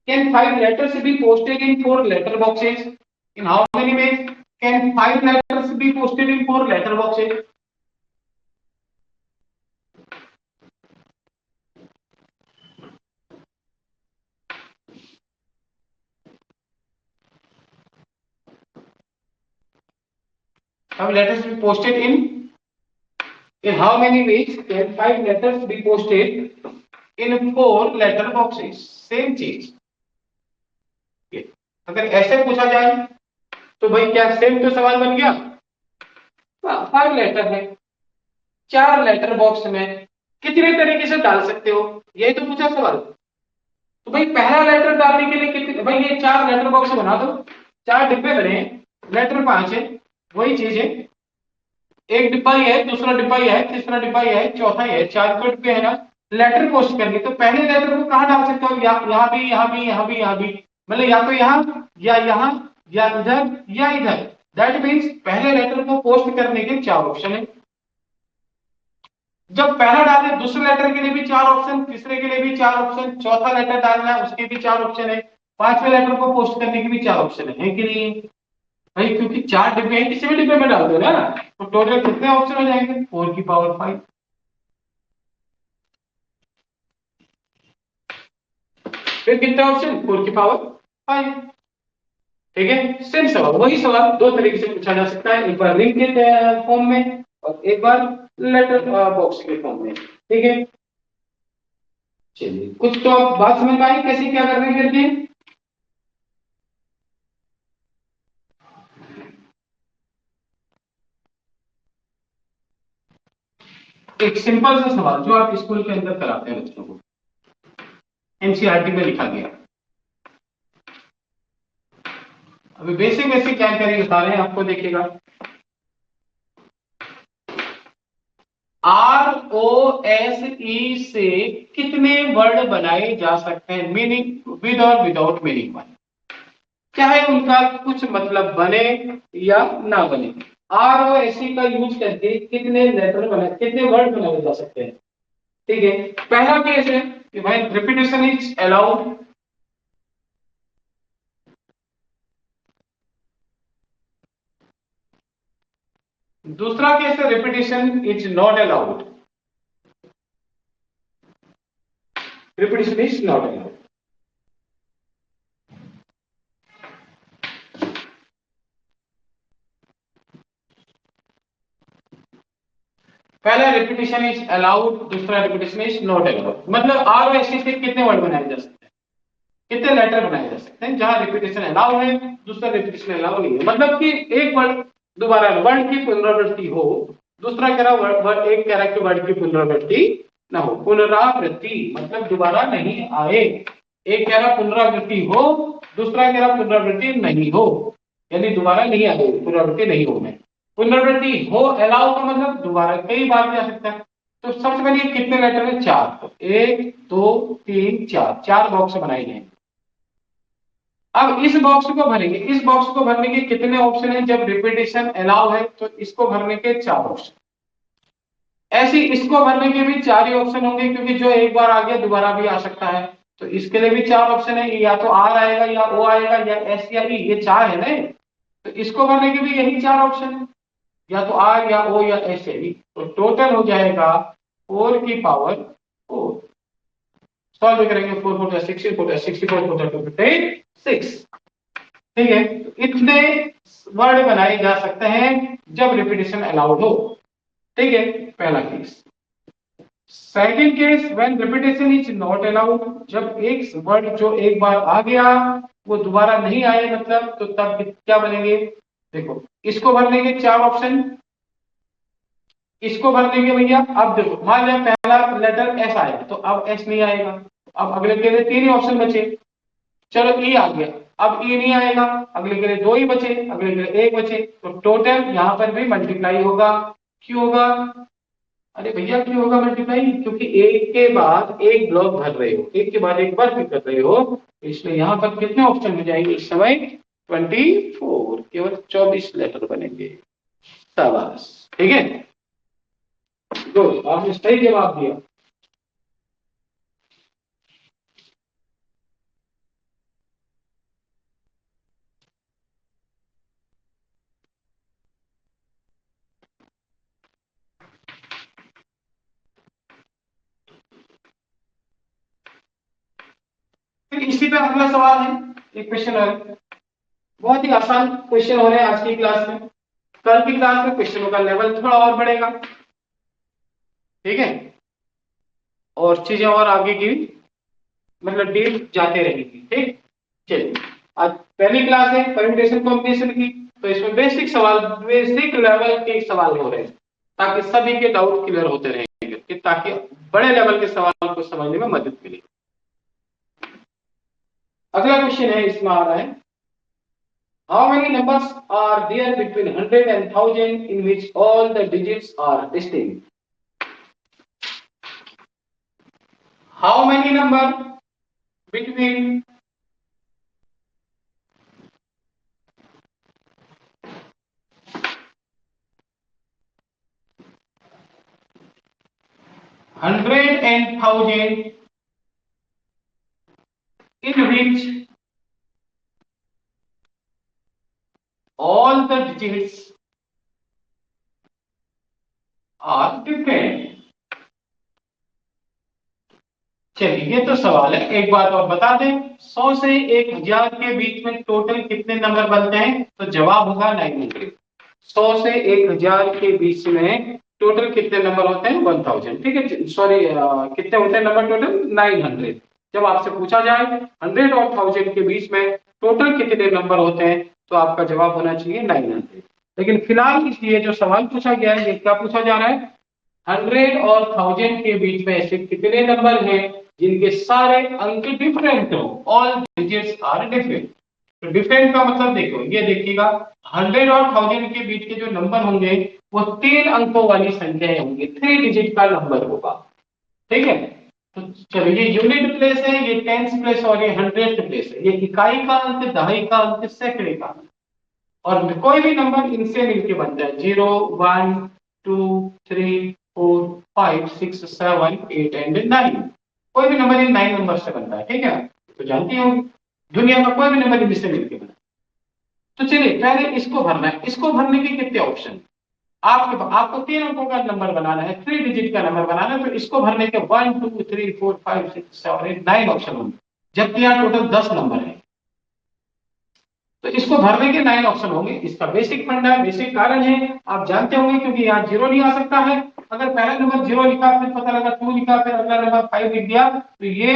Can 5 letters be posted in 4 letter boxes? In how many ways can 5 letters be posted in 4 letter boxes? Have letters be posted in how many ways can 5 letters be posted in 4 letter boxes? Same चीज। अगर ऐसे पूछा जाए तो भाई क्या same तो सवाल बन गया? 5 लेटर है, 4 लेटर बॉक्स में कितने तरीके से डाल सकते हो, यही तो पूछा सवाल। तो भाई पहला लेटर डालने के लिए कितने, भाई ये 4 लेटर बॉक्स बना दो, 4 डिब्बे बने, लेटर 5 है, वही चीज है। एक डिब्बा ये है, दूसरा डिब्बा ये है, तीसरा डिब्बा ये है, चौथा ये है, 4 डिब्बे है ना। लेटर पोस्ट करनी तो पहले लेटर को कहाँ डाल सकते हो? यहाँ भी, यहाँ भी, यहाँ भी, यहाँ भी, मतलब या तो यहाँ या यहाँ या इधर या इधर। दैट मीन्स पहले लेटर को पोस्ट करने के 4 ऑप्शन है। जब पहला डाले दूसरे लेटर के लिए भी 4 ऑप्शन, तीसरे के लिए भी 4 ऑप्शन, चौथा लेटर डालना है उसके भी 4 ऑप्शन है, 5वें लेटर को पोस्ट करने के भी 4 ऑप्शन है कि नहीं? भाई क्योंकि 4 डिब्बे हैं, किसी भी डिब्बे में डाल दो ना, तो टोटल कितने ऑप्शन हो जाएंगे? 4 की पावर 5। फिर कितने ऑप्शन? 4 की पावर 5। ठीक है, सेम सवाल, वही सवाल 2 तरीके से पूछा जा सकता है, एक बार रिंग के फॉर्म में और एक बार लेटर बॉक्स के फॉर्म में। ठीक है, चलिए कुछ तो आप बात समझ में आई कैसे क्या करने करके। एक सिंपल सा सवाल जो आप स्कूल के अंदर कराते हैं बच्चों को, एनसीईआरटी में लिखा गया। अभी बेसिक बेसिक जानकारी बता रहे हैं आपको, देखिएगा। ROSE से कितने वर्ड बनाए जा सकते हैं, मीनिंग विद और विदाउट मीनिंग वाले, चाहे उनका कुछ मतलब बने या ना बने। ROSE का यूज करके कितने लेटर बनाए, कितने वर्ड बनाए जा सकते हैं। ठीक है, पहला केस है कि भाई रिपीटेशन इज अलाउड। दूसरा केस है repetition is not allowed. Repetition is not allowed. पहला रिपीटेशन इज अलाउड, दूसरा रिपीटेशन इज नॉट अलाउड। मतलब ROSE से कितने वर्ड बनाए जा सकते हैं, कितने लेटर बनाए जा सकते हैं जहां रिपीटेशन अलाउ है, दूसरा रिपीटेशन अलाउ नहीं है। मतलब कि एक वर्ड दोबारा, वर्ड की पुनरावृत्ति हो, दूसरा कह रहा वर्ड, एक कह रहा कि वर्ड की पुनरावृत्ति ना हो। पुनरावृत्ति मतलब दोबारा नहीं आए। एक कह रहा पुनरावृत्ति हो, दूसरा कह रहा पुनरावृत्ति नहीं हो, यानी दोबारा नहीं आए, पुनरावृत्ति नहीं हो में। पुनरावृत्ति हो अलाउ का मतलब दोबारा कई बार जा सकता है। तो सबसे पहले कितने लेटर है? 4। तो 1 2 3 4, 4 बॉक्स बनाए गए। अब इस बॉक्स को भरेंगे, इस बॉक्स को भरने के कितने ऑप्शन है? जब रिपीटेशन अलाउ है तो इसको भरने के 4 ऑप्शन। ऐसे इसको भरने के भी 4 ही ऑप्शन होंगे, क्योंकि जो एक बार आ गया दोबारा भी आ सकता है। तो इसके लिए भी 4 ऑप्शन है, या तो R आएगा या O आएगा या S या E, ये 4 है ना। तो इसको भरने के भी यही 4 ऑप्शन है, या तो R या O या S या E। तो टोटल हो जाएगा 4 की पावर 4। सॉल्व करेंगे, 4 4 16, 4 64, 4 2 56। ठीक है, तो इतने वर्ड बनाए जा सकते हैं जब रिपीटेशन अलाउड हो। ठीक है, पहला case. Second case, when repetition is not allowed, जब एक वर्ड जो एक बार आ गया वो दोबारा नहीं आए, मतलब तो तब क्या बनेंगे? देखो, इसको भरने के 4 ऑप्शन, इसको भरने के भैया, अब देखो मान लिया पहला लेटर S आया तो अब S नहीं आएगा, अब अगले के लिए 3 ही ऑप्शन बचे। चलो E आ गया, अब E नहीं आएगा, अगले के लिए 2 ही बचे, अगले के लिए 1 बचे। तो टोटल यहां पर भी मल्टीप्लाई होगा। क्यों होगा? अरे भैया क्यों होगा मल्टीप्लाई? क्योंकि एक के बाद एक ब्लॉक भर रहे हो, एक के बाद एक वर्क कर रहे हो, इसलिए यहां पर कितने ऑप्शन हो जाएंगे इस समय? 24, केवल 24 लेटर बनेंगे। शाबाश, ठीक है, गुड, आपने सही जवाब दिया। फिर इसी पे अगला सवाल है, एक क्वेश्चन और, बहुत ही आसान क्वेश्चन हो रहे हैं आज की क्लास में। कल की क्लास में क्वेश्चनों का लेवल थोड़ा और बढ़ेगा, ठीक है, और चीजें और आगे की मतलब डीप जाते रहेंगी, ठीक। चलिए, आज पहली क्लास है परम्यूटेशन कॉम्बिनेशन की, तो इसमें बेसिक सवाल, बेसिक लेवल के सवाल हो रहे हैं, ताकि सभी के डाउट क्लियर होते रहेंगे, ताकि बड़े लेवल के सवाल को समझने में मदद मिले। अगला क्वेश्चन है, इसमें आ रहा है, how many numbers are there between 100 and 1000 in which all the digits are distinct? How many number between 100 and 1000 in which all the digits are different? चलिए, ये तो सवाल है। एक बात और बता दें, 100 से 1000 के बीच में टोटल कितने नंबर बनते हैं? तो जवाब होगा 900। 100 से 1000 के बीच में टोटल कितने नंबर होते हैं? 1000, ठीक है, सॉरी, कितने होते हैं नंबर टोटल? 900। जब आपसे पूछा जाए 100 और 1000 के बीच में टोटल कितने नंबर होते हैं, तो आपका जवाब होना चाहिए 900। लेकिन फिलहाल इसलिए जो सवाल पूछा गया है, ये क्या पूछा जा रहा है? 100 और 1000 के बीच में ऐसे कितने नंबर हैं जिनके सारे अंक डिफरेंट हो? All digits are different. तो डिफरेंट का मतलब देखो, ये देखिएगा, 100 और 1000 के बीच के जो नंबर होंगे वो 3 अंकों वाली संख्याएं होंगी, 3 डिजिट का नंबर होगा, ठीक है। तो चलो, ये यूनिट प्लेस है, ये टेंस प्लेस और ये हंड्रेड प्लेस है, ये इकाई का अंक, दहाई का अंक, सैकड़े का अंक, और कोई भी नंबर इनसे मिलके बनता है, 0 1 2 3 4 5 6 7 8 एंड 9। कोई भी नंबर इन 9 नंबर से बनता है, ठीक है। तो जानती हो, दुनिया का कोई भी नंबर इनसे मिलके बना। तो चलिए, पहले इसको भरना है। इसको भरने के कितने ऑप्शन? आपको 3 अंकों का नंबर बनाना है, 3 डिजिट का नंबर बनाना है। तो इसको भरने के 1 2 3 4 5 6 7 8 9 ऑप्शन होंगे, जबकि यहाँ टोटल 10 नंबर है। तो इसको भरने के 9 ऑप्शन होंगे। इसका बेसिक फंडा, बेसिक कारण है, आप जानते होंगे, क्योंकि यहाँ 0 नहीं आ सकता है। अगर पहला नंबर 0 लिखा, फिर पता लगा 2 लिखा, फिर अगला नंबर 5 लिख दिया, तो ये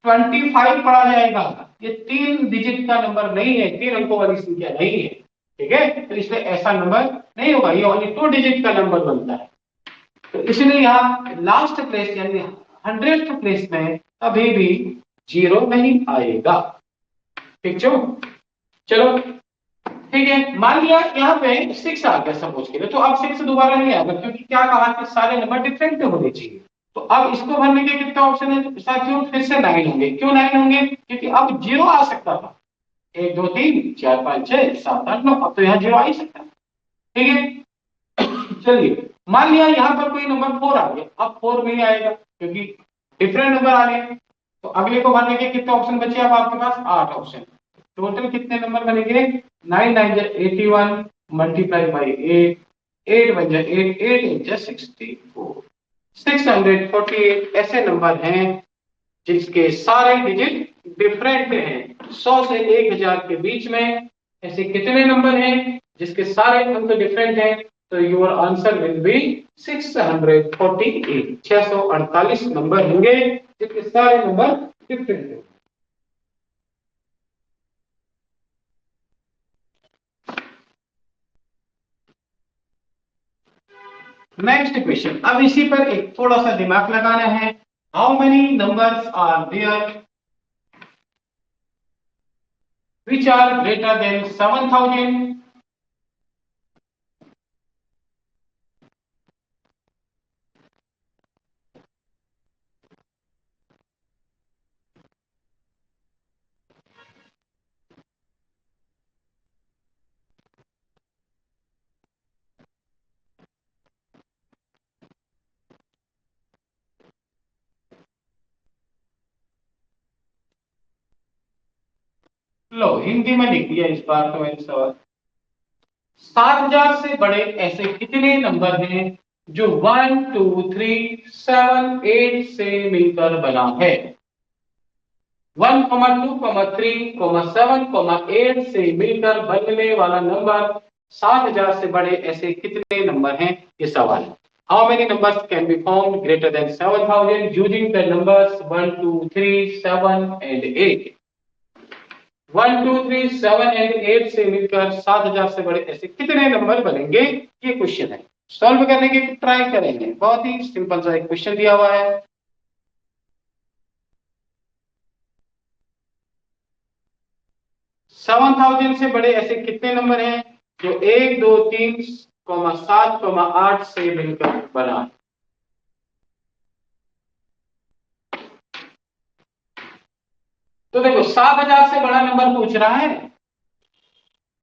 25 पढ़ा जाएगा। ये 3 डिजिट का नंबर नहीं है, 3 अंकों वाली संख्या नहीं है, ठीक है। तो इसलिए ऐसा नंबर नहीं होगा, ये ओनली 2 डिजिट का नंबर बनता है। तो इसलिए यहाँ लास्ट प्लेस यानी 100th प्लेस में कभी भी 0 नहीं आएगा, ठीक जो। चलो, ठीक है, मान लिया यहाँ पे 6 आ गया सपोज के लिए, तो अब 6 दोबारा नहीं आएगा, क्योंकि क्या कहा कि सारे नंबर डिफरेंट होने चाहिए। तो अब इसको भरने के कितने ऑप्शन है साथियों? फिर से 9 होंगे। क्यों 9 होंगे? क्योंकि अब 0 आ सकता था, 1 2 3 4 5 6 7 8 9, अब तो यहाँ 0 आ ही सकता है, ठीक है। चलिए, मान लिया यहाँ पर कोई नंबर 4 आ गया, अब 4 नहीं आएगा क्योंकि डिफरेंट नंबर आ गए। तो अगले को भरने के कितने ऑप्शन बचे? अब आपके पास 8 ऑप्शन। टोटल कितने नंबर बनेंगे? 9 9 जा 81 मल्टीप्लाई बाई 8, 8 1 जा 8, 8 8 जा 64, 648 ऐसे नंबर हैं जिसके सारे डिजिट डिफरेंट हैं। 100 से 1000 के बीच में ऐसे कितने नंबर हैं जिसके सारे अंक डिफरेंट हैं? तो your answer will be 648, 648 number होंगे जिसके सारे नंबर डिफरेंट हैं। नेक्स्ट क्वेश्चन, अब इसी पर एक थोड़ा सा दिमाग लगाना है। How many numbers are there which are greater than 7000? लो, हिंदी में लिख दिया इस बार तो मैंने सवाल। 7000 से बड़े ऐसे कितने नंबर हैं जो 1 2 3 7 8 से मिलकर बना है? 1,2,3,7,8 से मिलकर बनने वाला नंबर 7,000 से बड़े ऐसे कितने नंबर हैं, ये सवाल है। How many numbers can be found greater than 7,000 using the numbers 1, 2, 3, 7 and 8। 1, 2, 3, 7 and 8 से मिलकर 7,000 से बड़े ऐसे कितने नंबर बनेंगे, ये क्वेश्चन है। सॉल्व करने की ट्राई करेंगे। बहुत ही सिंपल सा एक क्वेश्चन दिया हुआ है। 7,000 से बड़े ऐसे कितने नंबर हैं जो 1, 2, 3, 7, 8 से मिलकर बना है। तो देखो 7,000 से बड़ा नंबर पूछ रहा है,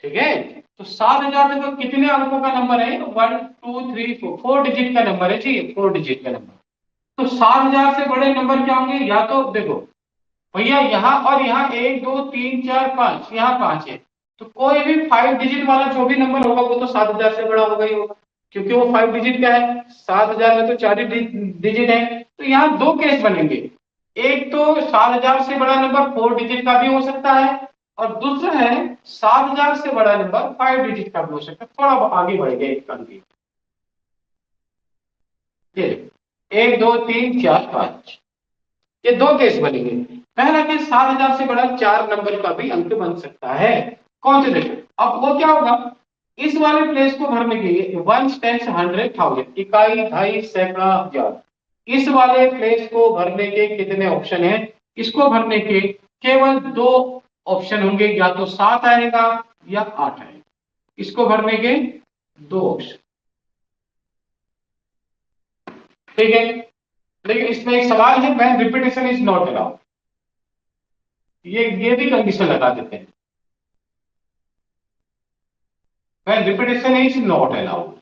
ठीक है। तो 7,000 देखो कितने अंकों का नंबर है, 1, 2, 3, 4, 4 डिजिट का नंबर है जी, 4 डिजिट का नंबर। तो 7,000 से बड़े नंबर क्या होंगे, या तो देखो भैया यहाँ और यहाँ 1, 2, 3, 4, 5, यहाँ 5 है, तो कोई भी 5 डिजिट वाला जो भी नंबर होगा वो तो 7,000 से बड़ा होगा ही होगा, क्योंकि वो 5 डिजिट का है। 7,000 में तो 4 डिजिट है। तो यहाँ दो केस बनेंगे, एक तो 7,000 से बड़ा नंबर 4 डिजिट का भी हो सकता है, और दूसरा है 7,000 से बड़ा नंबर 5 डिजिट का भी हो सकता है। थोड़ा आगे बढ़ गया एक कंप्लीट, 1, 2, 3, 4, 5, ये दो केस बनेंगे। पहला केस 7,000 से बड़ा 4 नंबर का भी अंक बन सकता है। कौन से देखो, अब वो क्या होगा, इस वाले प्लेस को भरने के लिए 1 टेंस 100,000, इकाई, ढाई, सैकड़ा, हजार, इस वाले प्लेस को भरने के कितने ऑप्शन हैं, इसको भरने के केवल दो ऑप्शन होंगे, या तो 7 आएगा या 8 आएगा। इसको भरने के दो ऑप्शन, ठीक है। लेकिन इसमें एक सवाल है, when repetition is not allowed, ये भी कंडीशन लगा देते हैं, when repetition is not allowed.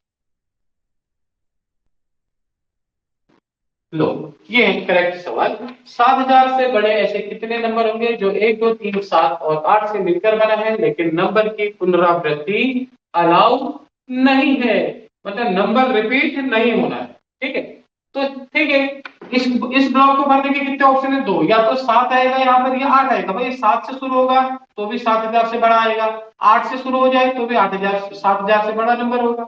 लो, ये है करेक्ट सवाल। 7,000 से बड़े ऐसे कितने नंबर होंगे जो 1, 2, 3, 7 और 8 से मिलकर बना है, लेकिन नंबर की पुनरावृत्ति अलाउ नहीं है, मतलब नंबर रिपीट नहीं होना है, ठीक है। तो ठीक है, इस ब्लॉक को भरने के कितने ऑप्शन है, दो, या तो 7 आएगा यहाँ पर या 8 आएगा। भाई 7 से शुरू होगा तो भी 7,000 से बड़ा आएगा, 8 से शुरू हो जाए तो भी 8,000 7,000 से बड़ा नंबर होगा।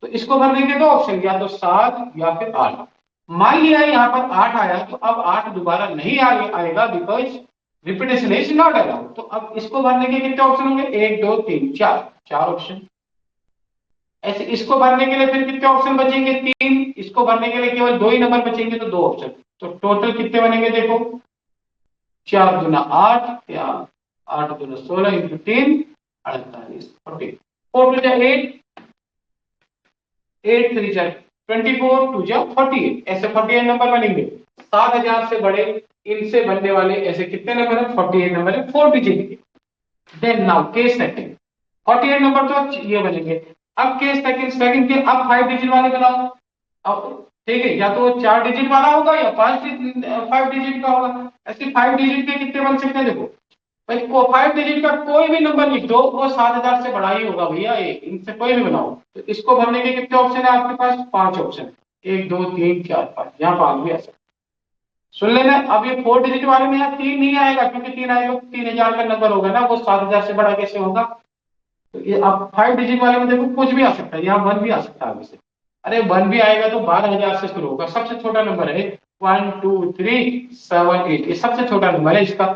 तो इसको भरने के दो ऑप्शन, या तो 7 या फिर 8। मान लिया यहाँ पर 8 आया, तो अब 8 दोबारा नहीं आएगा, because repetition is not allowed. तो अब इसको भरने के कितने ऑप्शन होंगे, 1, 2, 3, 4, 4 ऑप्शन। ऐसे इसको भरने के लिए फिर कितने ऑप्शन बचेंगे, 3। इसको भरने के लिए केवल दो ही नंबर बचेंगे, तो दो ऑप्शन। तो टोटल कितने बनेंगे देखो, 4 दूना 8, या 8 दूना 16 इंटू 3, 48, 40, 4 टू 8, 8 3 जा 24, 2 जा 48, ऐसे 48 नंबर बनेंगे। 7,000 से बड़े इनसे बनने वाले ऐसे कितने नंबर है, 48 नंबर है, 4 डिजिट के। Then now case second, 48 number तो ये बनेंगे। अब केस सेकंड, सेकंड के अब 5 डिजिट वाले बनाओ। अब ठीक है, या तो वो 4 डिजिट वाला होगा या 5 डिजिट का होगा। ऐसे 5 डिजिट के कितने बन सकते हैं देखो भाई, को 5 डिजिट का कोई भी नंबर लिख दो, वो 7,000 से बड़ा ही होगा भैया, ये इनसे कोई भी बनाओ। तो इसको भरने के कितने ऑप्शन है आपके पास, 5 ऑप्शन, 1, 2, 3, 4, 5, यहाँ 5 भी आ सकते। सुन लेना, अब ये 4 डिजिट वाले में यहाँ 3 नहीं आएगा, क्योंकि 3 आएगा 3,000 का नंबर होगा ना, वो 7,000 से बड़ा कैसे होगा। तो ये अब 5 डिजिट वाले में देखो कुछ भी आ सकता है, यहाँ 1 भी आ सकता है आगे से। अरे 1 भी आएगा तो 12,000 से शुरू होगा, सबसे छोटा नंबर है 1, 2, 3, 7, 8, ये सबसे छोटा नंबर है इसका,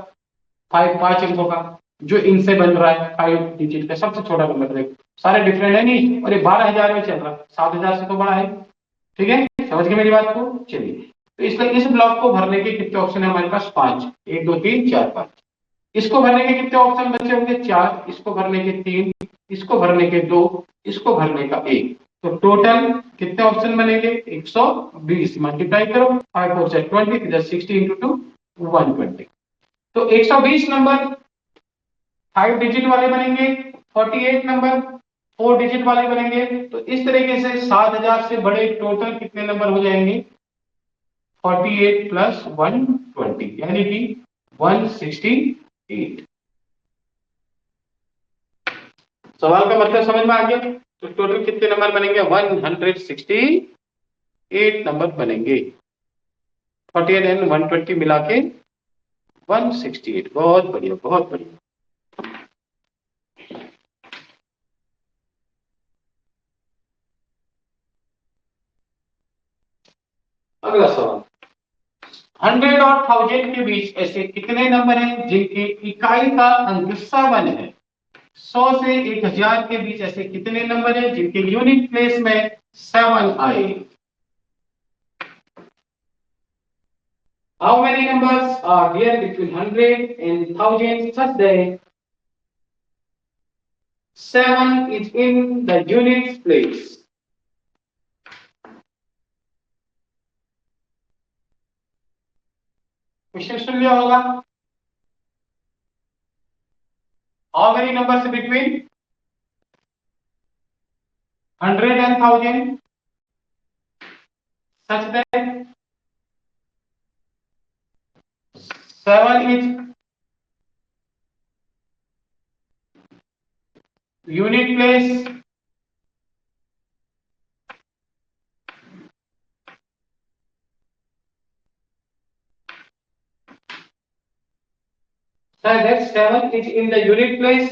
5 अंकों का, जो इनसे बन रहा है 5 डिजिट का सबसे छोटा नंबर। देखो सारे डिफरेंट है नहीं, और ये 12,000 में चल रहा है, 7,000 से तो बड़ा है, ठीक है। समझ गए मेरी बात को, चलिए। तो इसलिए इस ब्लॉक को भरने के कितने ऑप्शन है हमारे पास, 5, 1, 2, 3, 4, 5। इसको भरने के कितने ऑप्शन बचे होंगे, 4। इसको भरने के 3, इसको भरने के 2, इसको भरने का 1। तो टोटल कितने ऑप्शन बनेंगे, 120। मल्टीप्लाई करो, 5 4 20, 60 इंटू 2, 120। तो 120 नंबर 5 डिजिट वाले बनेंगे, 48 नंबर 4 डिजिट वाले बनेंगे। तो इस तरीके से 7,000 से बड़े टोटल कितने नंबर हो जाएंगे, 48 प्लस 120, यानी कि 168। सवाल का मतलब समझ में आ गया। तो टोटल कितने नंबर बनेंगे, 168 नंबर बनेंगे, 48 एंड 120 मिला के 168। बहुत बढ़िया, बहुत बढ़िया। अगला सवाल, 100 और 1000 के बीच ऐसे कितने नंबर हैं जिनकी इकाई का अंक 7 है? 100 से 1000 के बीच ऐसे कितने नंबर हैं जिनके यूनिट प्लेस में 7 आए? How many numbers are there between 100 and 1000 such that 7 is in the units place? Question सुन लिया होगा। How many numbers between 100 and 1000 such that 7 is unit place? So that 7 is in the unit place.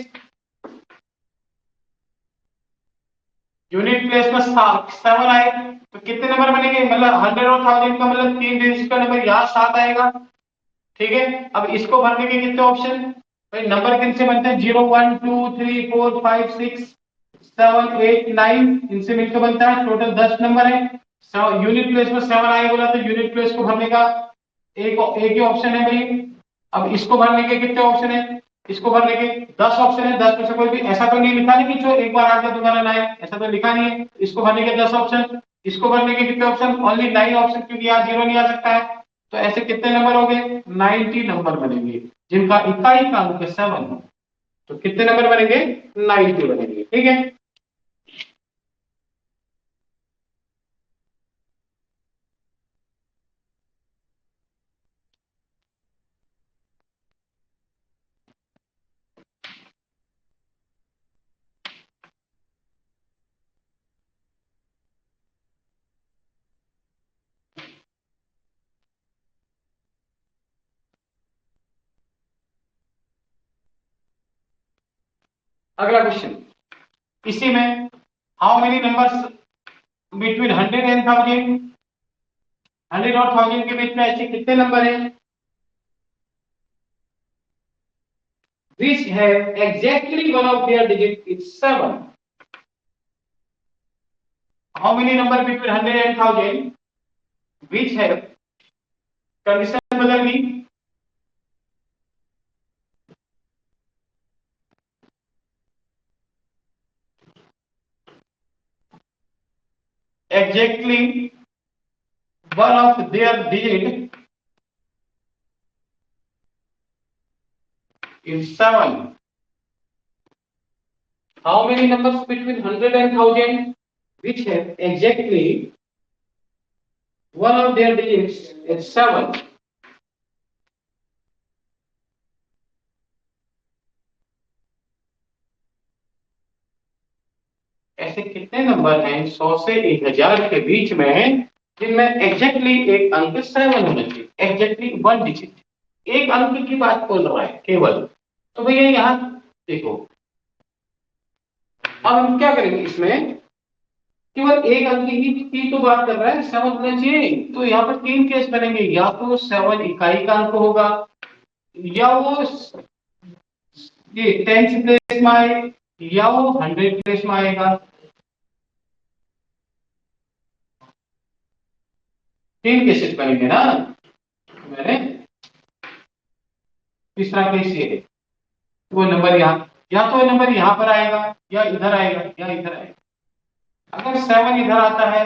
Unit place में 7 आए तो कितने number बनेंगे? मतलब 100 और 1000 का मतलब 3 डिजिट का नंबर यहाँ 7 आएगा। ठीक है, अब इसको भरने के कितने ऑप्शन? भाई नंबर किन से बनते हैं? 0 1 2 3 4 5 6 7 8 9, इनसे मिलकर बनता है टोटल 10 नंबर है। यूनिट प्लेस में 7 आए बोला तो यूनिट प्लेस को भरने का एक ही ऑप्शन है भाई। अब इसको भरने के कितने ऑप्शन है? इसको भरने के 10 ऑप्शन है। 10 में से कोई भी ऐसा तो नहीं लिखा नहीं कि जो एक बार आ गया दोबारा ना आए, ऐसा तो लिखा नहीं है। इसको भरने के 10 ऑप्शन, इसको भरने के कितने ऑप्शन? ओनली 9 ऑप्शन, क्योंकि यहाँ 0 नहीं आ सकता है। तो ऐसे कितने नंबर हो गए? 90 नंबर बनेंगे जिनका इकाई का अंक 7 हो। तो कितने नंबर बनेंगे? 90 बनेंगे। ठीक है, अगला क्वेश्चन इसी में, how many numbers between 100 and 1000? 100 और 1000 के बीच में ऐसे कितने नंबर हैं which have exactly one of their digit is 7? How many number between 100 and 1000 which have, condition बदल गई, exactly one of their digit is 7. How many numbers between 100 and 1000 which have exactly one of their digits is 7? ऐसे कितने number हैं 100 से 1000 के बीच में जिनमें exactly एक अंक 7 होना चाहिए? एग्जैक्टली 1 डिजिट, एक अंक की बात बोल रहा है केवल। तो भैया यहाँ देखो, अब हम क्या करेंगे इसमें, केवल एक अंक की तो बात कर रहा है, 7 होना चाहिए। तो यहाँ पर 3 केस बनेंगे, या तो 7 इकाई का अंक होगा, या वो ये 10th प्लेस में आए, या वो 100 प्लेस में आएगा। 3 केसेस बनेंगे ना। मैंने तीसरा केस ये है, वो नंबर यहाँ, या तो नंबर यहाँ पर आएगा, या इधर आएगा, या इधर आएगा। अगर 7 इधर आता है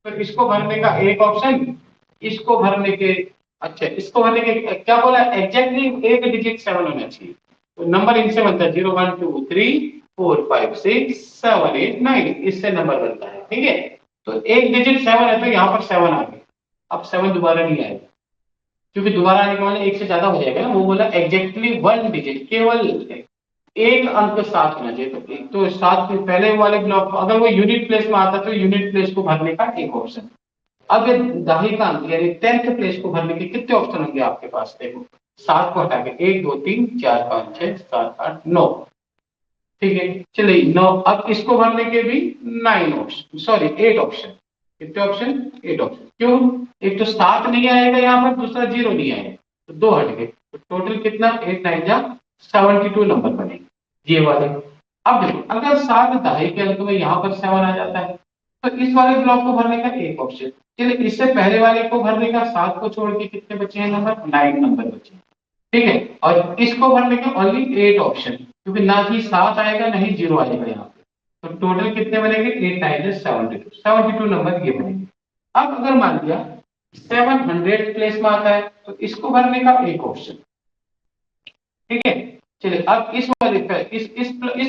तो इसको भरने का एक ऑप्शन, इसको भरने के, अच्छा इसको भरने के क्या बोला, एग्जैक्टली एक डिजिट 7 होना चाहिए। तो नंबर इनसे बनता है 0 1 2 3 4 5 6 7 8 9, इससे नंबर बनता है। ठीक है, तो एक डिजिट 7 है तो यहाँ पर 7 आ गया। अब 7 दोबारा नहीं आएगा, क्योंकि दोबारा आने का मतलब एक से ज्यादा हो जाएगा ना। वो बोला एग्जैक्टली 1 डिजिट, केवल एक अंक 7 होना चाहिए। तो एक तो 7 के पहले वाले ब्लॉक, अगर वो यूनिट प्लेस में आता तो यूनिट प्लेस को भरने का एक ऑप्शन। अब ये दाहिने का अंक यानी 10th प्लेस को भरने के कितने ऑप्शन होंगे आपके पास? देखो 7 को हटा के 1 2 3 4 5 6 7 8 9, ठीक है चलिए 9। अब इसको भरने के भी 9 ऑप्शन, सॉरी 8 ऑप्शन। कितने ऑप्शन? 8 ऑप्शन। क्यों? एक तो 7 नहीं आएगा यहाँ पर, दूसरा 0 नहीं आएगा, तो 2 हट गए, तो टोटल कितना? 8 9 जा 72 नंबर बनेंगे ये वाले। अब देखो अगर 7 दाहिने के अंक में यहाँ पर 7 आ जाता है तो इस वाले ब्लॉक को भरने का एक ऑप्शन। चलिए इससे पहले वाले को भरने का 7 को छोड़ के कितने बचे हैं नंबर? 9 नंबर बचे हैं, ठीक है। और इसको भरने के ओनली 8 ऑप्शन, क्योंकि ना ही 7 आएगा ना ही 0 आएगा यहाँ पे, तो टोटल कितने बनेंगे? 8 9 72, 72 नंबर ये बनेंगे। अब अगर मान लिया 700 प्लेस में आता है तो इसको भरने का एक ऑप्शन, ठीक है। चलिए अब इस वाले पे इस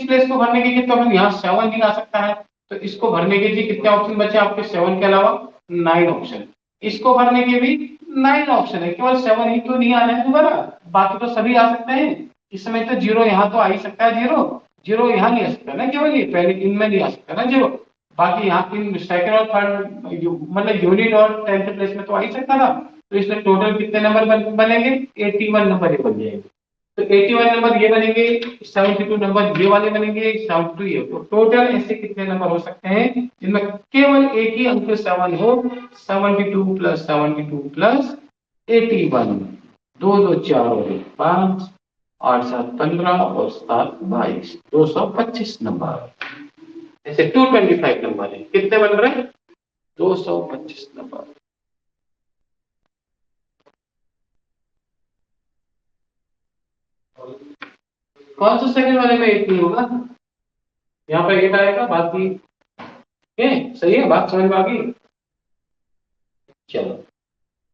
प्लेस को भरने के कितने ऑप्शन? यहाँ 7 नहीं आ सकता है, तो इसको भरने के जी कितने ऑप्शन बचे आपके? 7 के अलावा 9 ऑप्शन। इसको भरने के भी 9 ऑप्शन है, केवल 7 ही तो नहीं आना है दोबारा, बाकी तो सभी आ सकते हैं। इस समय तो 0 यहाँ तो आ ही सकता है, 0 0 यहाँ नहीं आ सकता ना, केवल ये पहले इनमें नहीं आ सकता ना 0, बाकी यहाँ इन सेकंड और थर्ड मतलब यूनिट और 10th प्लेस में तो आ ही सकता था। तो इसमें टोटल कितने नंबर बनेंगे? 81 नंबर ये बन जाएंगे। तो 81 नंबर ये बनेंगे, 72 नंबर ये वाले बनेंगे, 72 ये। तो टोटल ऐसे कितने नंबर हो सकते हैं जिनमें केवल एक ही अंक 7 हो? 72 प्लस 72 प्लस 81, 2 2 4 और 5, 8 7 15 और 7 22, 225 नंबर। ऐसे 225 नंबर है, कितने बन रहे हैं? 225 नंबर। कौन सा सेकंड वाले में 8 नहीं होगा? यहाँ पर 8 आएगा, बाकी सही है, बात समझ में आ गई? चलो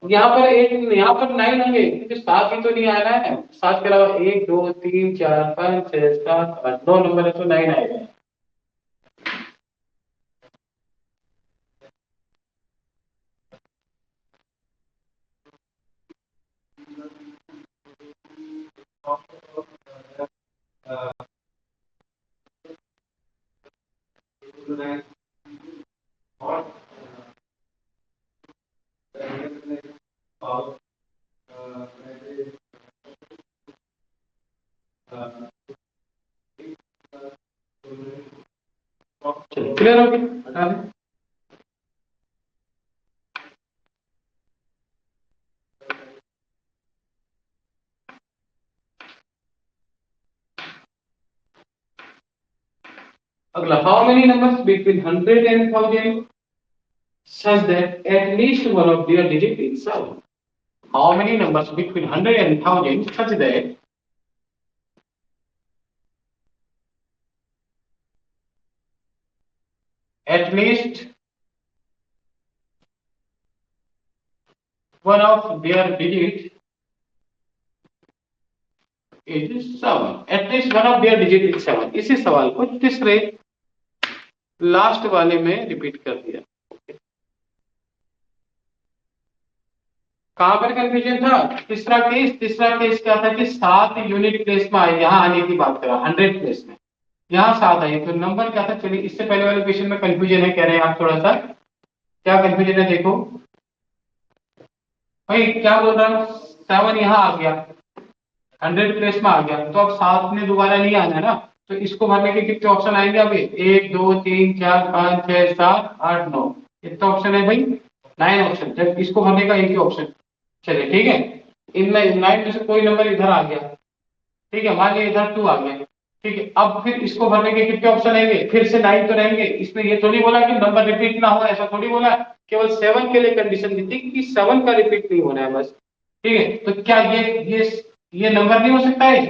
यहाँ पर 8, यहाँ पर 9 होंगे क्योंकि 7 ही तो नहीं आ रहा है। 7 के अलावा 1 2 3 4 5 6 7 8 9 नंबर है, तो 9 आएगा। चलो क्लियर हो गया, हटा दें। अगला, how many numbers between 100 and 1000 such that at least one of their digit is 7? How many numbers between 100 and 1000 such that at least one of their digit is 7? At least one of their digit is 7। इसी सवाल को तीसरे last वाले में repeat कर दिया। कहां पर कंफ्यूजन था? तीसरा केस क्या था कि 7 यूनिट प्लेस में आए, यहाँ आने की बात करा 100 प्लेस में, यहाँ 7 आई, तो नंबर क्या था? चलिए इससे पहले वाले क्वेश्चन में कंफ्यूजन है कह रहे हैं आप, थोड़ा सा क्या कंफ्यूजन है देखो भाई, क्या बोल रहा हूँ? 7 यहाँ आ गया, 100 प्लेस में आ गया, तो अब 7 में दोबारा नहीं आना है ना, तो इसको भरने के कितने ऑप्शन आएंगे? अभी 1 2 3 4 5 6 7 8 9, कितने ऑप्शन है भाई? 9 ऑप्शन। जब इसको भरने का एक ही ऑप्शन। चलिए ठीक है, इनमें 9 में से कोई नंबर इधर आ गया, ठीक है, मान लिया इधर 2 आ गया, ठीक है। अब फिर इसको भरने के कितने ऑप्शन रहेंगे? फिर से 9 तो रहेंगे। इसमें ये थोड़ी बोला कि नंबर रिपीट ना हो, ऐसा थोड़ी बोला, केवल 7 के लिए कंडीशन दी थी कि 7 का रिपीट नहीं होना है बस, ठीक है। तो क्या ये नंबर नहीं हो सकता है?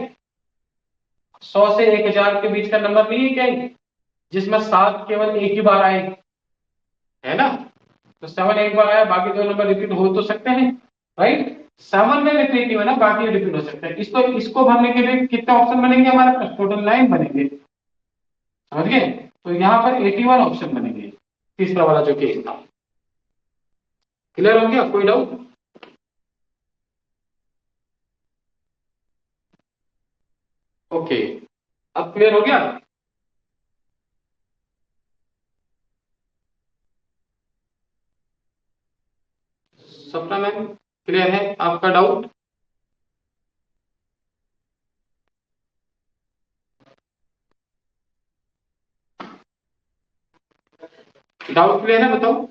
100 से 1000 के बीच का नंबर नहीं है क्या ये? जिसमें 7 केवल एक ही बार आए, है ना? तो 7 एक बार आया, बाकी दो नंबर रिपीट हो तो सकते हैं, राइट। 7 में रिपीट नहीं होना, बाकी रिपीट हो सकते हैं। इसको भरने के लिए कितने ऑप्शन बनेंगे हमारे पास? टोटल 9 बनेंगे, समझ गए? तो यहाँ पर 81 ऑप्शन बनेंगे, तीसरा वाला जो केस था। क्लियर हो गया? कोई डाउट? ओके, अब क्लियर हो गया? सपना मैम क्लियर है आपका डाउट? डाउट क्लियर है बताओ।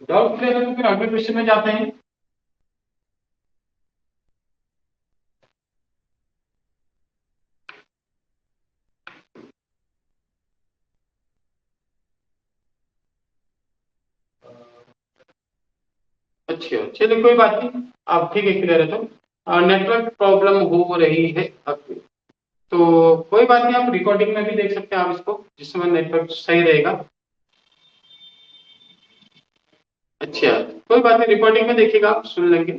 डाउट क्लियर है तो फिर अगले क्वेश्चन में जाते हैं। अच्छा चलिए कोई बात नहीं, अब ठीक है क्लियर है तो नेटवर्क प्रॉब्लम हो रही है अब, तो कोई बात नहीं, आप रिकॉर्डिंग में भी देख सकते हैं आप इसको, जिस समय नेटवर्क सही रहेगा। अच्छा कोई बात नहीं, रिकॉर्डिंग में देखिएगा आप सुन लेंगे,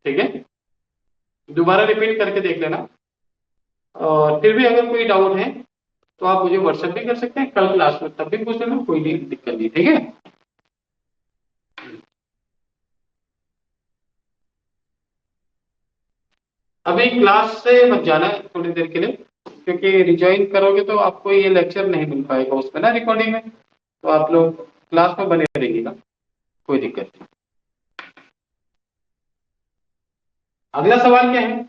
ठीक है। दोबारा रिपीट करके देख लेना, और फिर भी अगर कोई डाउट है तो आप मुझे व्हाट्सएप भी कर सकते हैं, कल क्लास में तब भी पूछ लेना, कोई नहीं दिक्कत नहीं, ठीक है। अभी क्लास से मत जाना है थोड़ी देर के लिए, क्योंकि रिज्वाइन करोगे तो आपको ये लेक्चर नहीं मिल पाएगा उसमें ना रिकॉर्डिंग में, तो आप लोग क्लास में बने रहिएगा, कोई दिक्कत नहीं। अगला सवाल क्या है?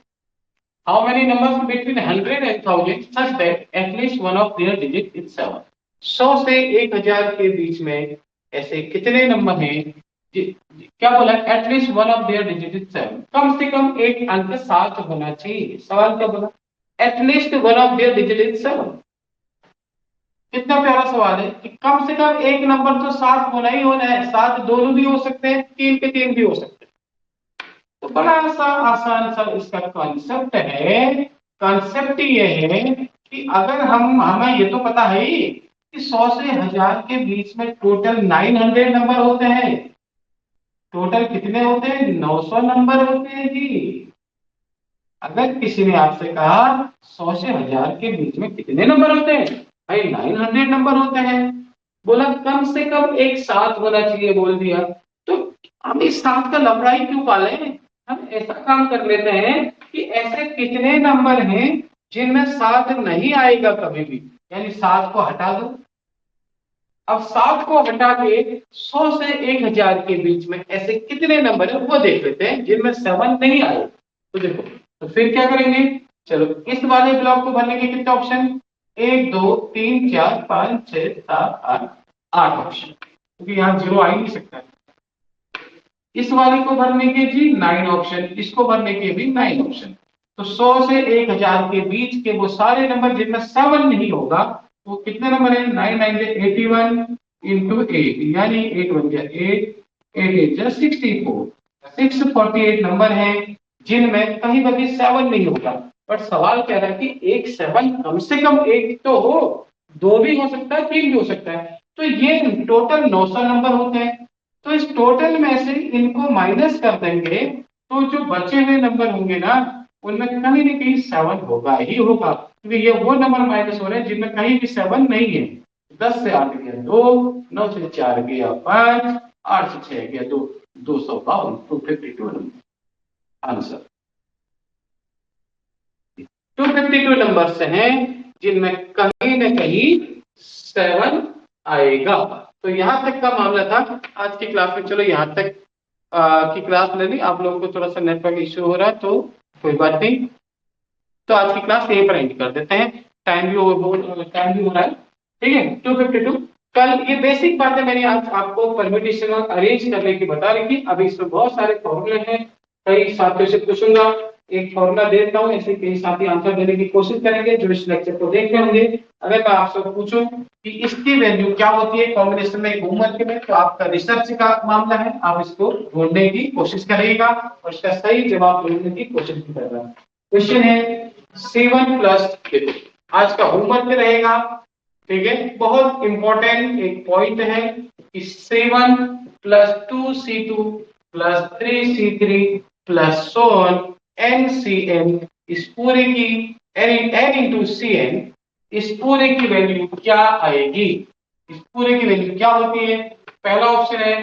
How many numbers between 100 and 1000 such that at least one of their digit is 7? 100 से 1000 के बीच में ऐसे कितने नंबर हैं क्या बोला, at least one of their digit is 7, कम से कम एक अंक 7 होना चाहिए। सवाल क्या बोला, at least one of their digit is 7। कितना प्यारा सवाल है कि कम से कम एक नंबर तो 7 होना ही होना है, 7 दोनों भी हो सकते हैं, 3 के 3 भी हो सकते हैं। तो बड़ा सा आसान सा इसका कॉन्सेप्ट है। कॉन्सेप्ट ये है कि अगर हम हमें ये तो पता है ही कि 100 से 1000 के बीच में टोटल 900 नंबर होते हैं। टोटल कितने होते हैं? 900 नंबर होते हैं जी। अगर किसी ने आपसे कहा 100 से 1000 के बीच में कितने नंबर होते हैं, भाई 900 नंबर होते हैं, बोला कम से कम एक 7 होना चाहिए, बोल दिया, तो हम इस 7 का लफड़ा ही क्यों पाले? हम ऐसा काम कर लेते हैं कि ऐसे कितने नंबर हैं जिनमें 7 नहीं आएगा कभी भी, यानी 7 को हटा दो। अब 7 को हटा के 100 से 1000 के बीच में ऐसे कितने नंबर है वो देख लेते हैं जिनमें 7 नहीं आए। तो देखो, तो फिर क्या करेंगे, चलो इस वाले ब्लॉक को भरने के कितने ऑप्शन, 1 2 3 4 5 6 7 8 8 ऑप्शन, क्योंकि यहाँ जीरो आ ही नहीं सकता। इस वाले को भरने के जी 9 ऑप्शन, इसको भरने के भी 9 ऑप्शन। तो 100 से 1000 के बीच के वो सारे नंबर जिनमें 7 नहीं होगा, वो कितने नंबर है, 9 9 81 इंटू 8, यानी 8 1 8, 8 8 64, 648 नंबर है जिनमें कहीं पर भी 7 नहीं होगा। बट सवाल क्या है कि एक 7 कम से कम एक तो हो, दो भी हो सकता है, 3 भी हो सकता है, तो ये टोटल 900 नंबर होते हैं। तो इस टोटल में से इनको माइनस कर देंगे, तो जो बचे हुए नंबर होंगे ना, उनमें कहीं ना कहीं 7 होगा ही होगा, क्योंकि ये वो नंबर माइनस हो रहे हैं जिनमें कहीं भी 7 नहीं है। 10 से 8 गया 2, 9 से 4 गया 5, 8 से 6 गया 2, 252, 252 नंबर आंसर। 252 नंबर से हैं जिनमें कहीं ना कहीं 7 आएगा। तो यहां तक का मामला था आज की क्लास में। चलो यहां तक की क्लास लेनी, आप लोगों को थोड़ा सा नेटवर्क इश्यू हो रहा है तो कोई बात नहीं, तो आज की क्लास यहीं पर एंड कर देते हैं, टाइम भी हो रहा है, ठीक है। 252 कल ये बेसिक बातें मैंने आज आपको परम्यूटेशन अरेंज करने की बता रही थी। अभी इसमें बहुत सारे फॉर्मूले हैं, कई साथियों से पूछूंगा, एक फॉर्मूला देता हूँ, ऐसे कई साथी आंसर देने की कोशिश करेंगे जो इस लेक्चर को देख रहे होंगे। अगर मैं आपसे पूछूं कि इसकी वैल्यू क्या होती है कॉम्बिनेशन में होमवर्क में, तो आपका रिसर्च का मामला है, आप इसको ढूंढने की कोशिश करिएगा और इसका सही जवाब ढूंढने की कोशिश भी कर रहा है। क्वेश्चन है C1 प्लस, आज का होमवर्क रहेगा, ठीक है। बहुत इंपॉर्टेंट एक पॉइंट है कि C1 plus 2C2 plus 3C3 plus so on NCN, इस पूरे की n इंटू CN, इस पूरे की वैल्यू क्या आएगी? इस पूरे की वैल्यू क्या होती है? पहला ऑप्शन है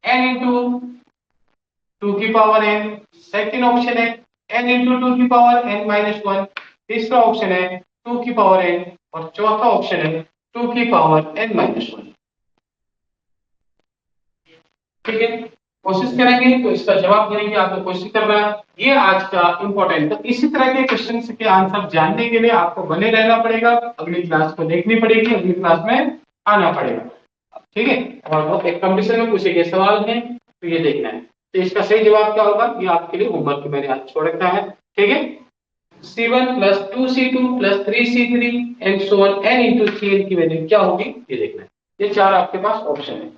n इंटू 2 की पावर n, सेकेंड ऑप्शन है n इंटू टू की पावर n माइनस वन, तीसरा ऑप्शन है टू की पावर n, और चौथा ऑप्शन है टू की पावर n माइनस वन। ठीक है, कोशिश करेंगे तो इसका जवाब देने की आपको कोशिश करना है। ये आज का इंपॉर्टेंट, तो इसी तरह के क्वेश्चन के आंसर जानने के लिए आपको बने रहना पड़ेगा, अगली क्लास को देखनी पड़ेगी, अगली क्लास में आना पड़ेगा। ठीक है, और एक कंपटीशन में पूछे गए सवाल है तो ये देखना है। तो इसका सही जवाब क्या होगा, ये आपके लिए होमवर्क मैंने आज छोड़ रखा है। ठीक है, C1 plus 2C2 plus 3C3 and so on n into Cn की वैल्यू क्या होगी ये देखना है। ये चार आपके पास ऑप्शन है।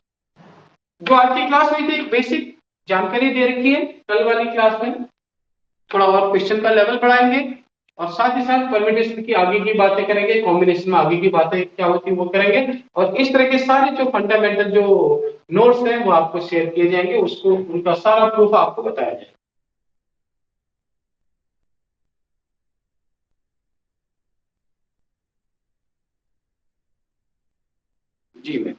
जो आज की क्लास हुई थी एक बेसिक जानकारी दे रखी है, कल वाली क्लास में थोड़ा और क्वेश्चन का लेवल बढ़ाएंगे, और साथ ही साथ परम्यूटेशन की आगे की बातें करेंगे, कॉम्बिनेशन में आगे की बातें क्या होती है वो करेंगे, और इस तरह के सारे जो फंडामेंटल जो नोट्स हैं वो आपको शेयर किए जाएंगे, उसको उनका सारा प्रूफ आपको बताया जाएगा। जी मैं